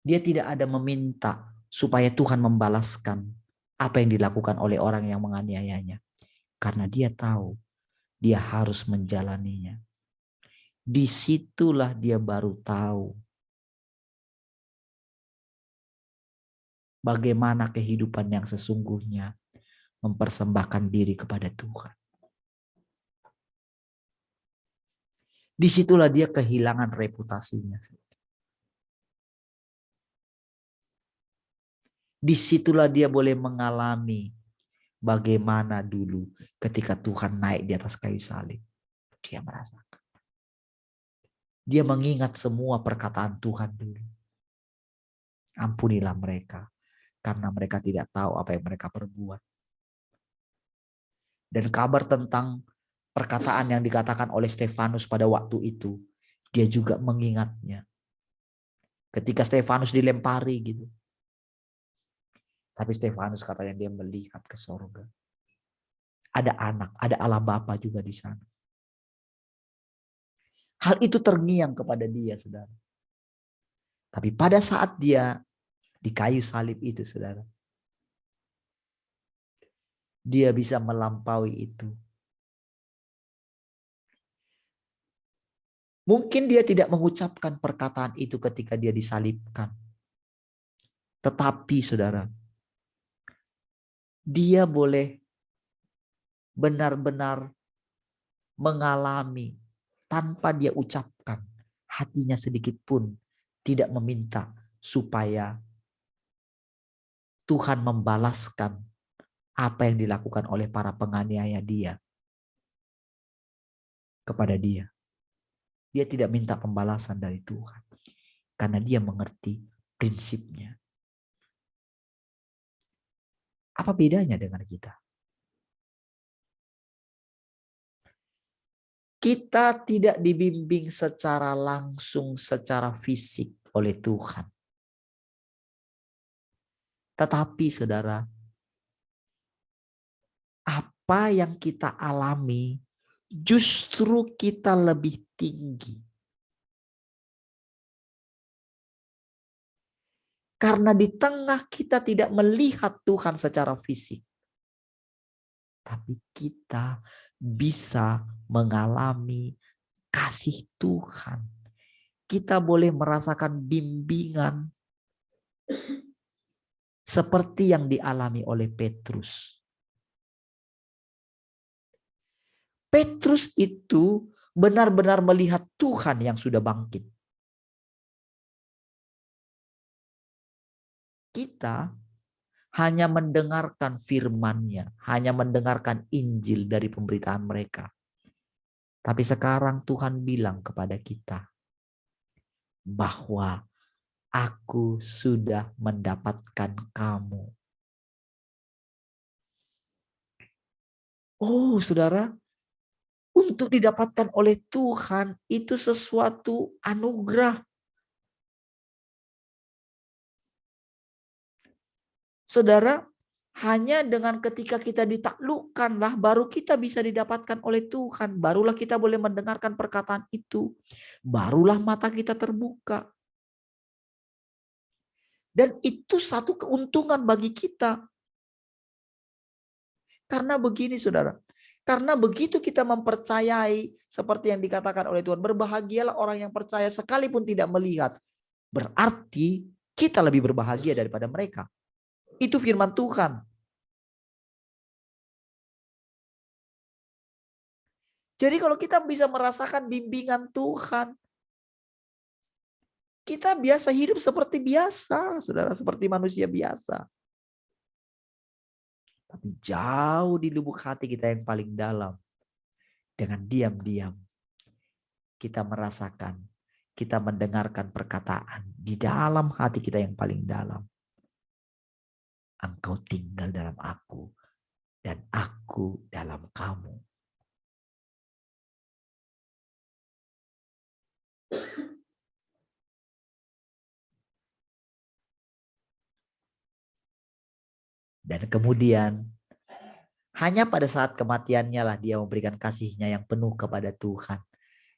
dia tidak ada meminta supaya Tuhan membalaskan apa yang dilakukan oleh orang yang menganiayanya. Karena dia tahu dia harus menjalaninya. Disitulah dia baru tahu bagaimana kehidupan yang sesungguhnya mempersembahkan diri kepada Tuhan. Disitulah dia kehilangan reputasinya. Disitulah dia boleh mengalami bagaimana dulu ketika Tuhan naik di atas kayu salib. Dia merasakan. Dia mengingat semua perkataan Tuhan dulu. Ampunilah mereka, karena mereka tidak tahu apa yang mereka perbuat. Dan kabar tentang perkataan yang dikatakan oleh Stefanus pada waktu itu, dia juga mengingatnya. Ketika Stefanus dilempari gitu. Tapi Stefanus katanya dia melihat ke sorga. Ada anak, ada Allah Bapa juga di sana. Hal itu terngiang kepada dia, saudara. Tapi pada saat dia di kayu salib itu, saudara, dia bisa melampaui itu. Mungkin dia tidak mengucapkan perkataan itu ketika dia disalibkan. Tetapi, saudara, dia boleh benar-benar mengalami tanpa dia ucapkan, hatinya sedikit pun tidak meminta supaya Tuhan membalaskan apa yang dilakukan oleh para penganiaya dia kepada dia. Dia tidak minta pembalasan dari Tuhan karena dia mengerti prinsipnya. Apa bedanya dengan kita? Kita tidak dibimbing secara langsung, secara fisik oleh Tuhan. Tetapi saudara, apa yang kita alami justru kita lebih tinggi. Karena di tengah kita tidak melihat Tuhan secara fisik. Tapi kita bisa mengalami kasih Tuhan. Kita boleh merasakan bimbingan seperti yang dialami oleh Petrus. Petrus itu benar-benar melihat Tuhan yang sudah bangkit. Kita hanya mendengarkan firman-Nya, hanya mendengarkan Injil dari pemberitaan mereka. Tapi sekarang Tuhan bilang kepada kita bahwa aku sudah mendapatkan kamu. Oh, saudara, untuk didapatkan oleh Tuhan itu sesuatu anugerah. Saudara, hanya dengan ketika kita ditaklukkanlah baru kita bisa didapatkan oleh Tuhan. Barulah kita boleh mendengarkan perkataan itu. Barulah mata kita terbuka. Dan itu satu keuntungan bagi kita. Karena begini saudara. Karena begitu kita mempercayai seperti yang dikatakan oleh Tuhan. Berbahagialah orang yang percaya sekalipun tidak melihat. Berarti kita lebih berbahagia daripada mereka. Itu firman Tuhan. Jadi kalau kita bisa merasakan bimbingan Tuhan. Kita biasa hidup seperti biasa. Saudara, seperti manusia biasa. Tapi jauh di lubuk hati kita yang paling dalam. Dengan diam-diam. Kita merasakan. Kita mendengarkan perkataan. Di dalam hati kita yang paling dalam. Engkau tinggal dalam aku. Dan aku dalam kamu. Dan kemudian hanya pada saat kematiannya lah dia memberikan kasihnya yang penuh kepada Tuhan.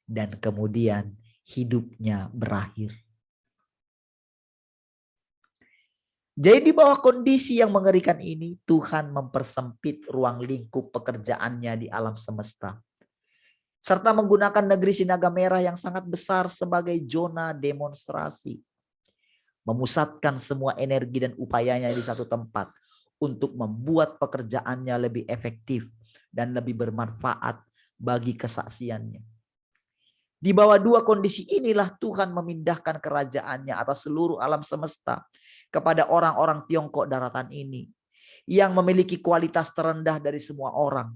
Dan kemudian hidupnya berakhir. Jadi di bawah kondisi yang mengerikan ini, Tuhan mempersempit ruang lingkup pekerjaannya di alam semesta. Serta menggunakan negeri Sinaga Merah yang sangat besar sebagai zona demonstrasi. Memusatkan semua energi dan upayanya di satu tempat untuk membuat pekerjaannya lebih efektif dan lebih bermanfaat bagi kesaksiannya. Di bawah dua kondisi inilah Tuhan memindahkan kerajaannya atas seluruh alam semesta kepada orang-orang Tiongkok daratan ini yang memiliki kualitas terendah dari semua orang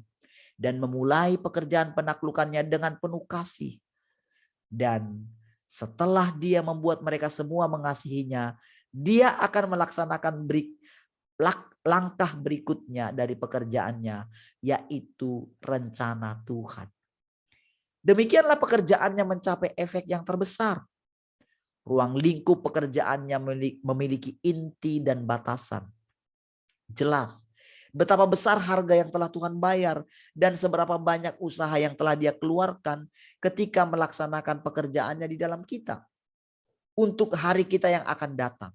dan memulai pekerjaan penaklukannya dengan penuh kasih. Dan setelah dia membuat mereka semua mengasihinya, dia akan melaksanakan langkah berikutnya dari pekerjaannya, yaitu rencana Tuhan. Demikianlah pekerjaannya mencapai efek yang terbesar. Ruang lingkup pekerjaannya memiliki inti dan batasan. Jelas betapa besar harga yang telah Tuhan bayar dan seberapa banyak usaha yang telah dia keluarkan ketika melaksanakan pekerjaannya di dalam kita. Untuk hari kita yang akan datang.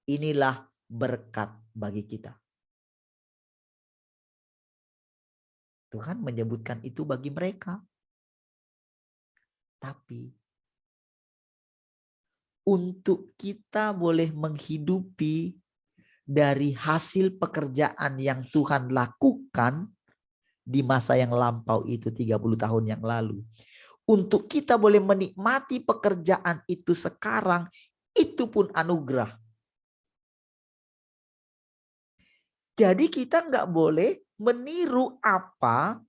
Inilah berkat bagi kita. Tuhan menyebutkan itu bagi mereka. Tapi untuk kita boleh menghidupi dari hasil pekerjaan yang Tuhan lakukan di masa yang lampau itu 30 tahun yang lalu. Untuk kita boleh menikmati pekerjaan itu sekarang, itu pun anugerah. Jadi kita nggak boleh meniru apa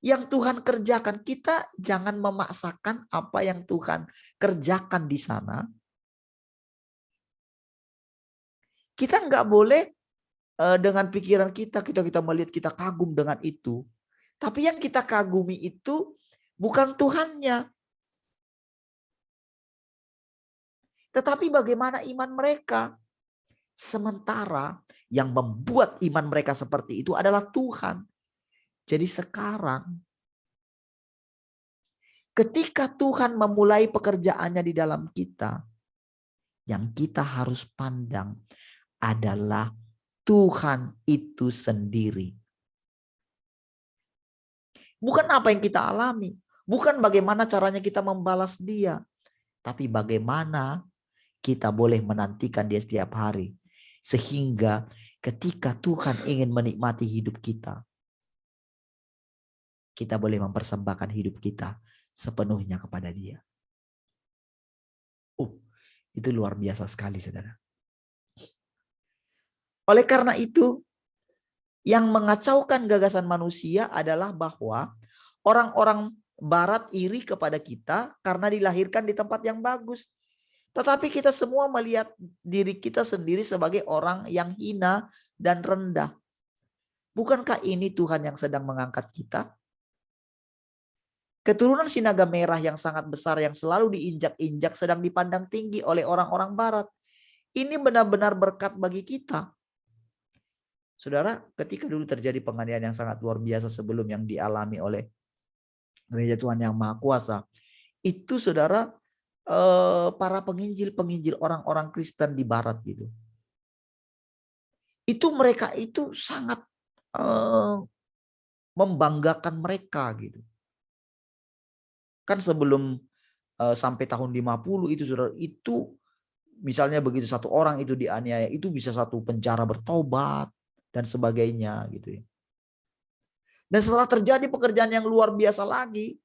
yang Tuhan kerjakan. Kita jangan memaksakan apa yang Tuhan kerjakan di sana. Kita nggak boleh dengan pikiran kita melihat, kita kagum dengan itu. Tapi yang kita kagumi itu bukan Tuhannya. Tetapi bagaimana iman mereka. Sementara yang membuat iman mereka seperti itu adalah Tuhan. Jadi sekarang ketika Tuhan memulai pekerjaannya di dalam kita, yang kita harus pandang adalah Tuhan itu sendiri. Bukan apa yang kita alami, bukan bagaimana caranya kita membalas dia, tapi bagaimana kita boleh menantikan dia setiap hari. Sehingga ketika Tuhan ingin menikmati hidup kita, kita boleh mempersembahkan hidup kita sepenuhnya kepada dia. Oh, itu luar biasa sekali, saudara. Oleh karena itu, yang mengacaukan gagasan manusia adalah bahwa orang-orang barat iri kepada kita karena dilahirkan di tempat yang bagus. Tetapi kita semua melihat diri kita sendiri sebagai orang yang hina dan rendah. Bukankah ini Tuhan yang sedang mengangkat kita? Keturunan Sinaga Merah yang sangat besar yang selalu diinjak-injak sedang dipandang tinggi oleh orang-orang barat. Ini benar-benar berkat bagi kita. Saudara, ketika dulu terjadi penganiayaan yang sangat luar biasa sebelum yang dialami oleh gereja Tuhan yang Maha Kuasa, itu saudara, para penginjil orang-orang Kristen di barat gitu. Itu mereka itu sangat membanggakan mereka gitu. Kan sebelum sampai tahun 50 itu saudara, itu misalnya begitu satu orang itu dianiaya, itu bisa satu penjara bertobat dan sebagainya gitu ya. Dan setelah terjadi pekerjaan yang luar biasa lagi,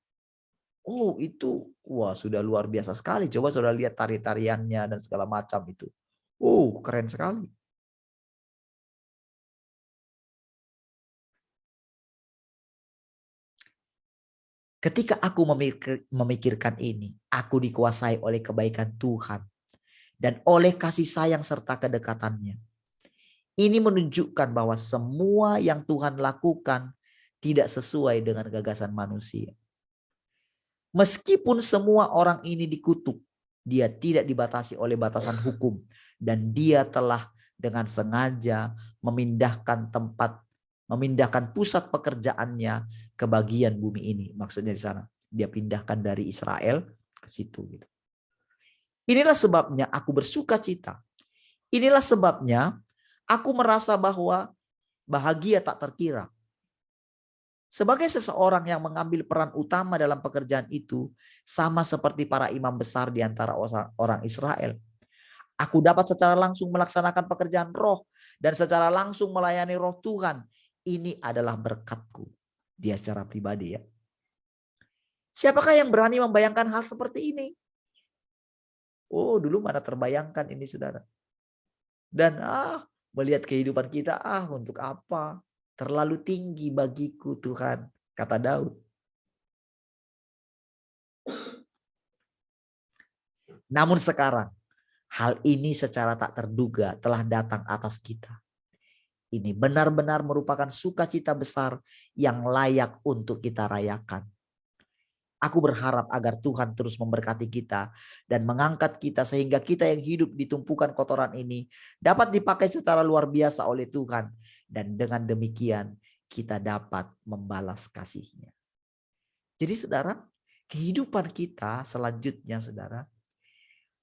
oh itu wah sudah luar biasa sekali. Coba saudara lihat tari-tariannya dan segala macam itu. Oh keren sekali. Ketika aku memikirkan ini, aku dikuasai oleh kebaikan Tuhan dan oleh kasih sayang serta kedekatannya. Ini menunjukkan bahwa semua yang Tuhan lakukan tidak sesuai dengan gagasan manusia. Meskipun semua orang ini dikutuk, dia tidak dibatasi oleh batasan hukum. Dan dia telah dengan sengaja memindahkan pusat pekerjaannya ke bagian bumi ini. Maksudnya di sana. Dia pindahkan dari Israel ke situ. Gitu. Inilah sebabnya aku bersuka cita. Inilah sebabnya aku merasa bahwa bahagia tak terkira. Sebagai seseorang yang mengambil peran utama dalam pekerjaan itu, sama seperti para imam besar di antara orang Israel. Aku dapat secara langsung melaksanakan pekerjaan roh dan secara langsung melayani roh Tuhan. Ini adalah berkatku. Dia secara pribadi ya. Siapakah yang berani membayangkan hal seperti ini? Oh, dulu mana terbayangkan ini saudara. Dan melihat kehidupan kita, untuk apa? Terlalu tinggi bagiku Tuhan, kata Daud. Namun sekarang, hal ini secara tak terduga telah datang atas kita. Ini benar-benar merupakan sukacita besar yang layak untuk kita rayakan. Aku berharap agar Tuhan terus memberkati kita dan mengangkat kita sehingga kita yang hidup di tumpukan kotoran ini dapat dipakai secara luar biasa oleh Tuhan. Dan dengan demikian kita dapat membalas kasih-Nya. Jadi saudara, kehidupan kita selanjutnya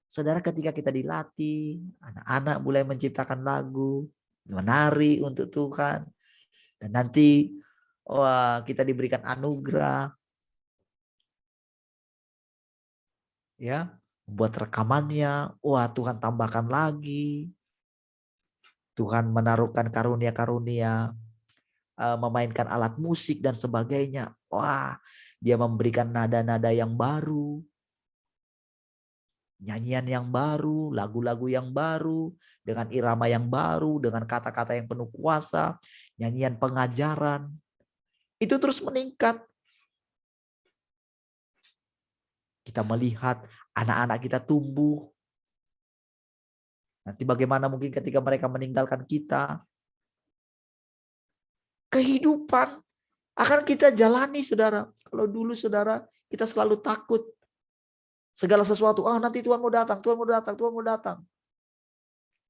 saudara ketika kita dilatih, anak-anak mulai menciptakan lagu, menari untuk Tuhan. Dan nanti kita diberikan anugerah. Ya, buat rekamannya, Tuhan tambahkan lagi. Tuhan menaruhkan karunia-karunia, memainkan alat musik dan sebagainya. Dia memberikan nada-nada yang baru, nyanyian yang baru, lagu-lagu yang baru, dengan irama yang baru, dengan kata-kata yang penuh kuasa, nyanyian pengajaran. Itu terus meningkat. Kita melihat anak-anak kita tumbuh. Nanti bagaimana mungkin ketika mereka meninggalkan kita. Kehidupan akan kita jalani saudara. Kalau dulu saudara kita selalu takut. Segala sesuatu, nanti Tuhan mau datang, Tuhan mau datang, Tuhan mau datang.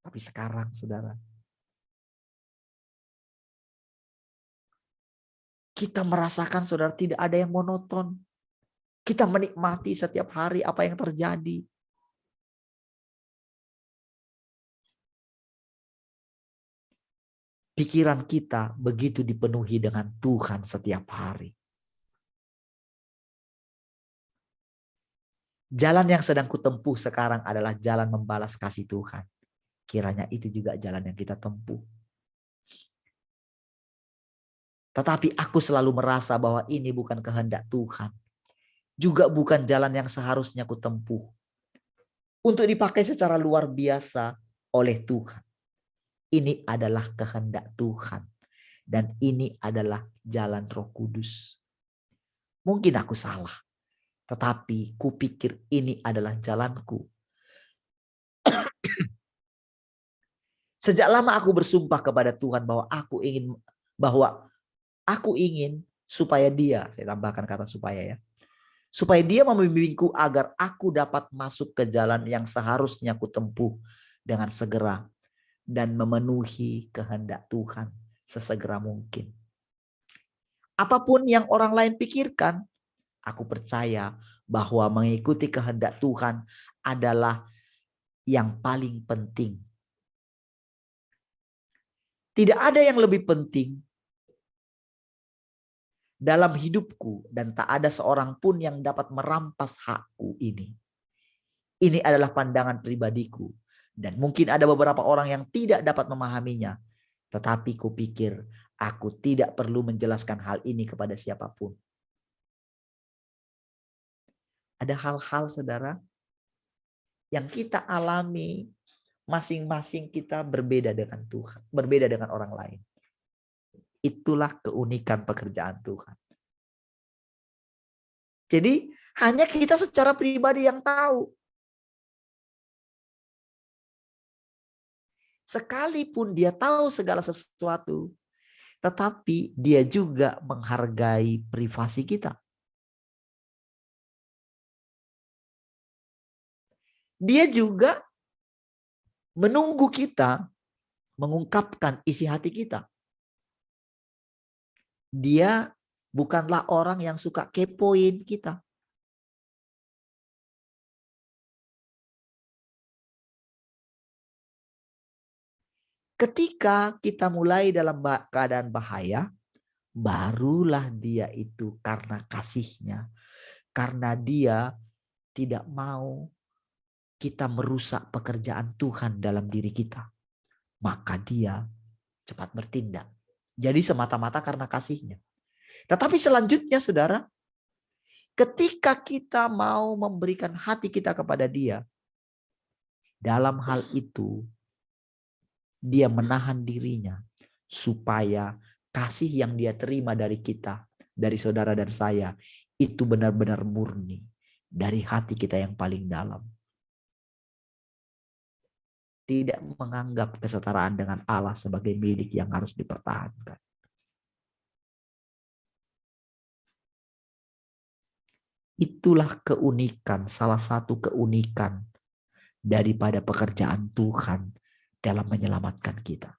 Tapi sekarang saudara. Kita merasakan saudara tidak ada yang monoton. Kita menikmati setiap hari apa yang terjadi. Pikiran kita begitu dipenuhi dengan Tuhan setiap hari. Jalan yang sedang kutempuh sekarang adalah jalan membalas kasih Tuhan. Kiranya itu juga jalan yang kita tempuh. Tetapi aku selalu merasa bahwa ini bukan kehendak Tuhan. Juga bukan jalan yang seharusnya kutempuh. Untuk dipakai secara luar biasa oleh Tuhan. Ini adalah kehendak Tuhan. Dan ini adalah jalan Roh Kudus. Mungkin aku salah. Tetapi kupikir ini adalah jalanku. Sejak lama aku bersumpah kepada Tuhan bahwa aku ingin supaya dia, saya tambahkan kata supaya ya. Supaya dia membimbingku agar aku dapat masuk ke jalan yang seharusnya ku tempuh dengan segera dan memenuhi kehendak Tuhan sesegera mungkin. Apapun yang orang lain pikirkan, aku percaya bahwa mengikuti kehendak Tuhan adalah yang paling penting. Tidak ada yang lebih penting dalam hidupku dan tak ada seorang pun yang dapat merampas hakku ini. Ini adalah pandangan pribadiku dan mungkin ada beberapa orang yang tidak dapat memahaminya. Tetapi kupikir aku tidak perlu menjelaskan hal ini kepada siapapun. Ada hal-hal saudara yang kita alami masing-masing kita berbeda dengan Tuhan, berbeda dengan orang lain. Itulah keunikan pekerjaan Tuhan. Jadi hanya kita secara pribadi yang tahu. Sekalipun dia tahu segala sesuatu, tetapi dia juga menghargai privasi kita. Dia juga menunggu kita mengungkapkan isi hati kita. Dia bukanlah orang yang suka kepoin kita. Ketika kita mulai dalam keadaan bahaya, barulah dia itu karena kasihnya. Karena dia tidak mau kita merusak pekerjaan Tuhan dalam diri kita. Maka dia cepat bertindak. Jadi semata-mata karena kasihnya. Tetapi selanjutnya saudara, ketika kita mau memberikan hati kita kepada dia, dalam hal itu dia menahan dirinya supaya kasih yang dia terima dari kita, dari saudara dan saya, itu benar-benar murni dari hati kita yang paling dalam. Tidak menganggap kesetaraan dengan Allah sebagai milik yang harus dipertahankan. Itulah keunikan, salah satu keunikan daripada pekerjaan Tuhan dalam menyelamatkan kita.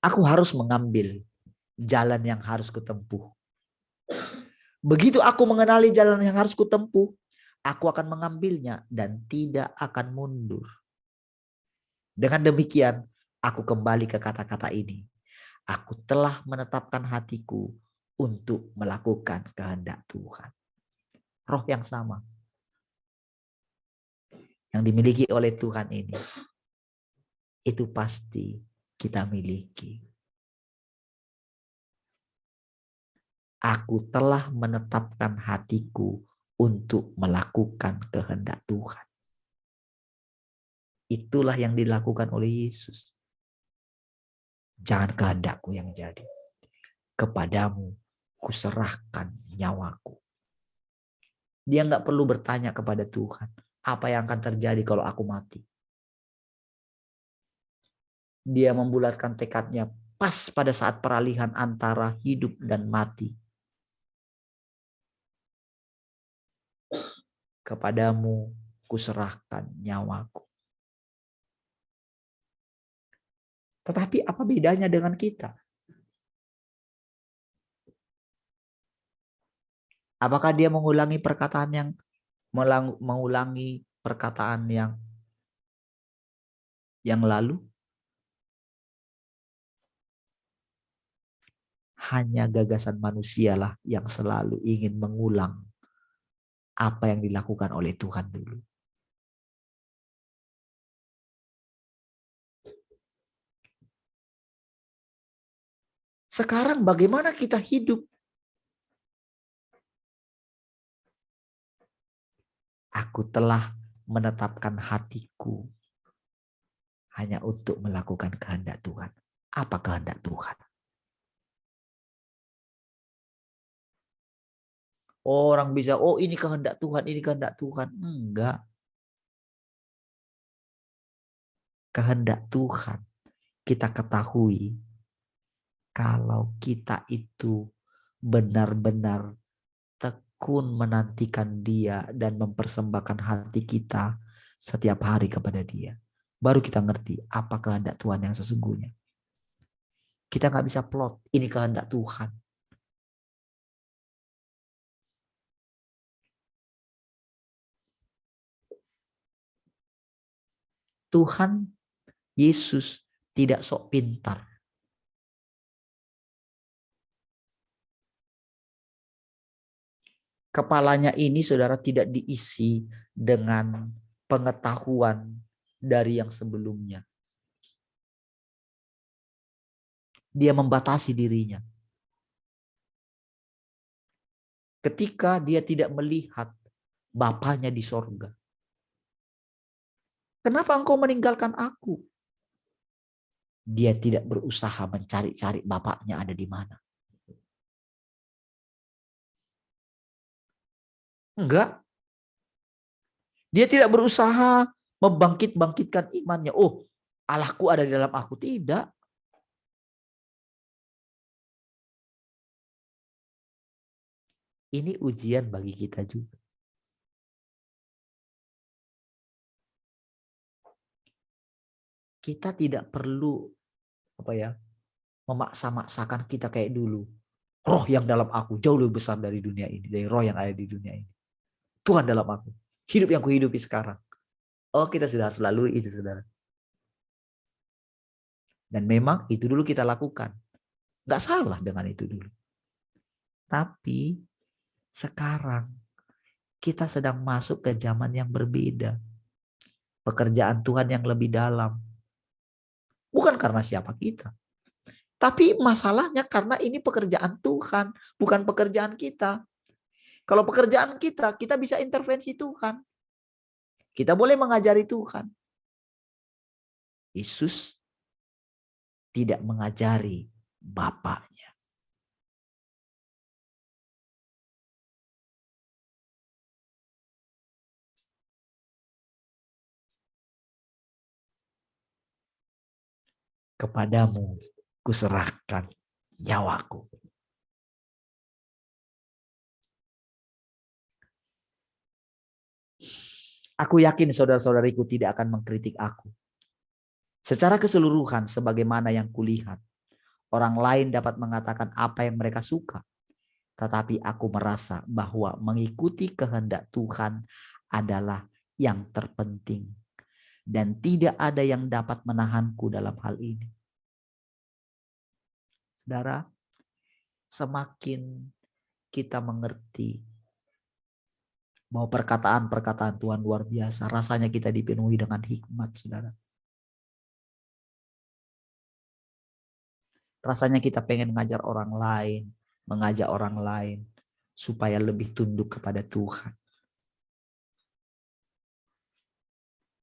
Aku harus mengambil jalan yang harus kutempuh. Begitu aku mengenali jalan yang harus kutempuh, aku akan mengambilnya dan tidak akan mundur. Dengan demikian, aku kembali ke kata-kata ini. Aku telah menetapkan hatiku untuk melakukan kehendak Tuhan. Roh yang sama yang dimiliki oleh Tuhan ini, itu pasti kita miliki. Aku telah menetapkan hatiku untuk melakukan kehendak Tuhan. Itulah yang dilakukan oleh Yesus. Jangan kehendakku yang jadi. Kepadamu kuserahkan nyawaku. Dia nggak perlu bertanya kepada Tuhan, apa yang akan terjadi kalau aku mati. Dia membulatkan tekadnya pas pada saat peralihan antara hidup dan mati. Kepadamu kuserahkan nyawaku. Tetapi apa bedanya dengan kita? Apakah dia mengulangi perkataan yang lalu? Hanya gagasan manusialah yang selalu ingin mengulang apa yang dilakukan oleh Tuhan dulu. Sekarang bagaimana kita hidup? Aku telah menetapkan hatiku hanya untuk melakukan kehendak Tuhan. Apa kehendak Tuhan? Orang bisa, oh ini kehendak Tuhan, ini kehendak Tuhan. Enggak. Kehendak Tuhan kita ketahui kalau kita itu benar-benar tekun menantikan Dia dan mempersembahkan hati kita setiap hari kepada Dia. Baru kita ngerti apa kehendak Tuhan yang sesungguhnya. Kita nggak bisa plot, ini kehendak Tuhan. Tuhan Yesus tidak sok pintar. Kepalanya ini saudara tidak diisi dengan pengetahuan dari yang sebelumnya. Dia membatasi dirinya. Ketika dia tidak melihat Bapaknya di sorga. Kenapa engkau meninggalkan aku? Dia tidak berusaha mencari-cari Bapaknya ada di mana. Enggak. Dia tidak berusaha membangkitkan imannya. Oh, Allahku ada di dalam aku. Tidak. Ini ujian bagi kita juga. Kita tidak perlu memaksa-maksakan kita kayak dulu. Roh yang dalam aku jauh lebih besar dari dunia ini, dari roh yang ada di dunia ini. Tuhan dalam aku. Hidup yang kuhidupi sekarang. Oh, kita sudah harus lalui itu, saudara. Dan memang itu dulu kita lakukan. Nggak salah dengan itu dulu. Tapi sekarang kita sedang masuk ke zaman yang berbeda. Pekerjaan Tuhan yang lebih dalam. Bukan karena siapa kita. Tapi masalahnya karena ini pekerjaan Tuhan, bukan pekerjaan kita. Kalau pekerjaan kita, kita bisa intervensi Tuhan. Kita boleh mengajari Tuhan. Yesus tidak mengajari Bapaknya. Kepadamu kuserahkan nyawaku. Aku yakin saudara-saudariku tidak akan mengkritik aku. Secara keseluruhan sebagaimana yang kulihat, orang lain dapat mengatakan apa yang mereka suka. Tetapi aku merasa bahwa mengikuti kehendak Tuhan adalah yang terpenting. Dan tidak ada yang dapat menahanku dalam hal ini. Saudara, semakin kita mengerti bahwa perkataan-perkataan Tuhan luar biasa, rasanya kita dipenuhi dengan hikmat, saudara. Rasanya kita pengen ngajar orang lain, mengajak orang lain, supaya lebih tunduk kepada Tuhan.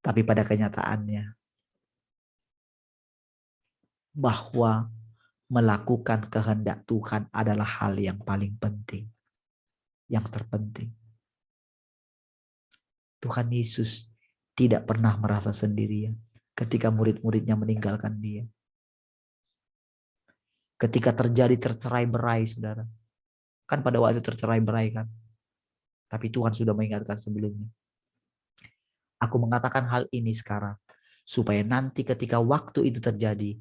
Tapi pada kenyataannya, bahwa melakukan kehendak Tuhan adalah hal yang paling penting, yang terpenting. Tuhan Yesus tidak pernah merasa sendirian ketika murid-muridnya meninggalkan Dia. Ketika terjadi tercerai-berai, saudara. Kan pada waktu tercerai-berai kan. Tapi Tuhan sudah mengingatkan sebelumnya. Aku mengatakan hal ini sekarang, supaya nanti ketika waktu itu terjadi,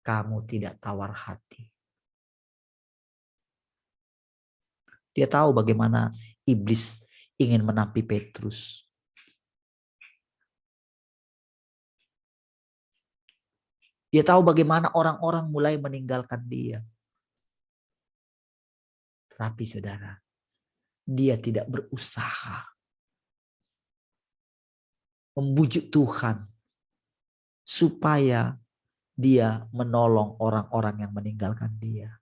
kamu tidak tawar hati. Dia tahu bagaimana iblis ingin menapi Petrus. Dia tahu bagaimana orang-orang mulai meninggalkan dia. Tapi saudara, dia tidak berusaha membujuk Tuhan supaya dia menolong orang-orang yang meninggalkan dia.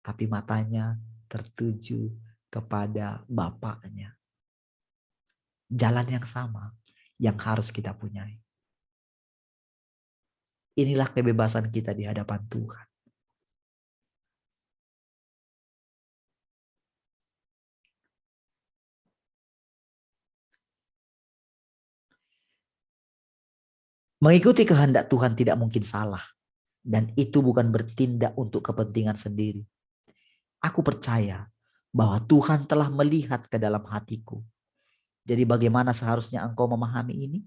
Tapi matanya tertuju kepada Bapaknya. jalan yang sama yang harus kita punyai. Inilah kebebasan kita di hadapan Tuhan. Mengikuti kehendak Tuhan tidak mungkin salah. Dan itu bukan bertindak untuk kepentingan sendiri. Aku percaya bahwa Tuhan telah melihat ke dalam hatiku. Jadi bagaimana seharusnya engkau memahami ini?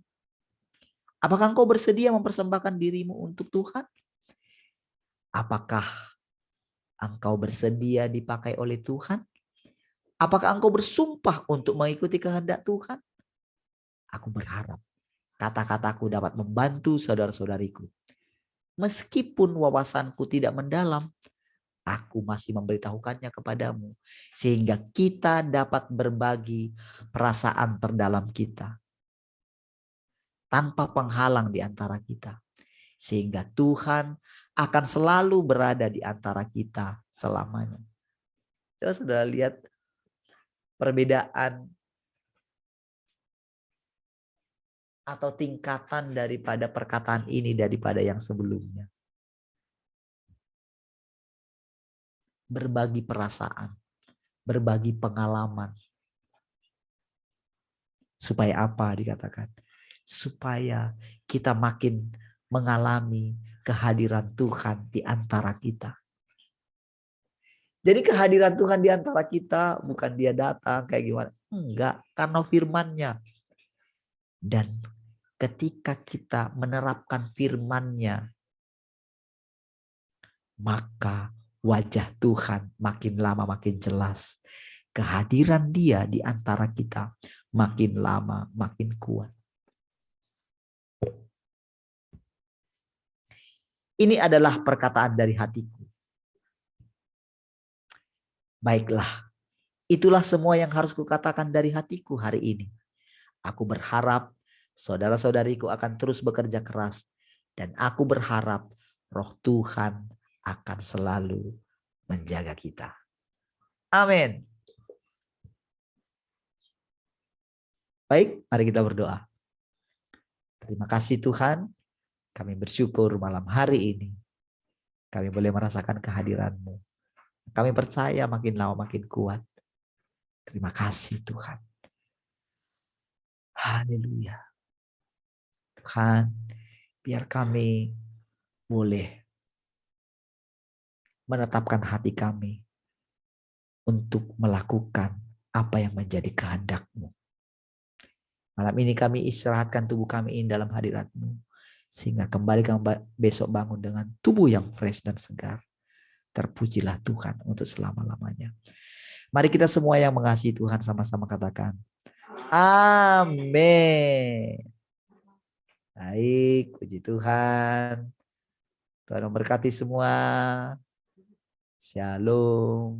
Apakah engkau bersedia mempersembahkan dirimu untuk Tuhan? Apakah engkau bersedia dipakai oleh Tuhan? Apakah engkau bersumpah untuk mengikuti kehendak Tuhan? Aku berharap kata-kataku dapat membantu saudara-saudariku. Meskipun wawasanku tidak mendalam, aku masih memberitahukannya kepadamu. Sehingga kita dapat berbagi perasaan terdalam kita. Tanpa penghalang di antara kita. Sehingga Tuhan akan selalu berada di antara kita selamanya. Coba saudara lihat perbedaan atau tingkatan daripada perkataan ini daripada yang sebelumnya. Berbagi perasaan, berbagi pengalaman. Supaya apa dikatakan? Supaya kita makin mengalami kehadiran Tuhan di antara kita. Jadi kehadiran Tuhan di antara kita bukan dia datang kayak gimana. Enggak, karena firman-Nya. Dan ketika kita menerapkan firman-Nya, maka wajah Tuhan makin lama makin jelas. Kehadiran dia di antara kita makin lama makin kuat. Ini adalah perkataan dari hatiku. Baiklah, itulah semua yang harus kukatakan dari hatiku hari ini. Aku berharap saudara-saudariku akan terus bekerja keras. Dan aku berharap Roh Tuhan akan selalu menjaga kita. Amin. Baik, mari kita berdoa. Terima kasih Tuhan. Kami bersyukur malam hari ini. Kami boleh merasakan kehadiran-Mu. Kami percaya makin lama makin kuat. Terima kasih Tuhan. Haleluya. Tuhan, biar kami boleh menetapkan hati kami untuk melakukan apa yang menjadi kehendak-Mu. Malam ini kami istirahatkan tubuh kami ini dalam hadirat-Mu. Sehingga kembali kami besok bangun dengan tubuh yang fresh dan segar. Terpujilah Tuhan untuk selama-lamanya. Mari kita semua yang mengasihi Tuhan sama-sama katakan. Amin. Baik, puji Tuhan. Tuhan memberkati semua. Shalom.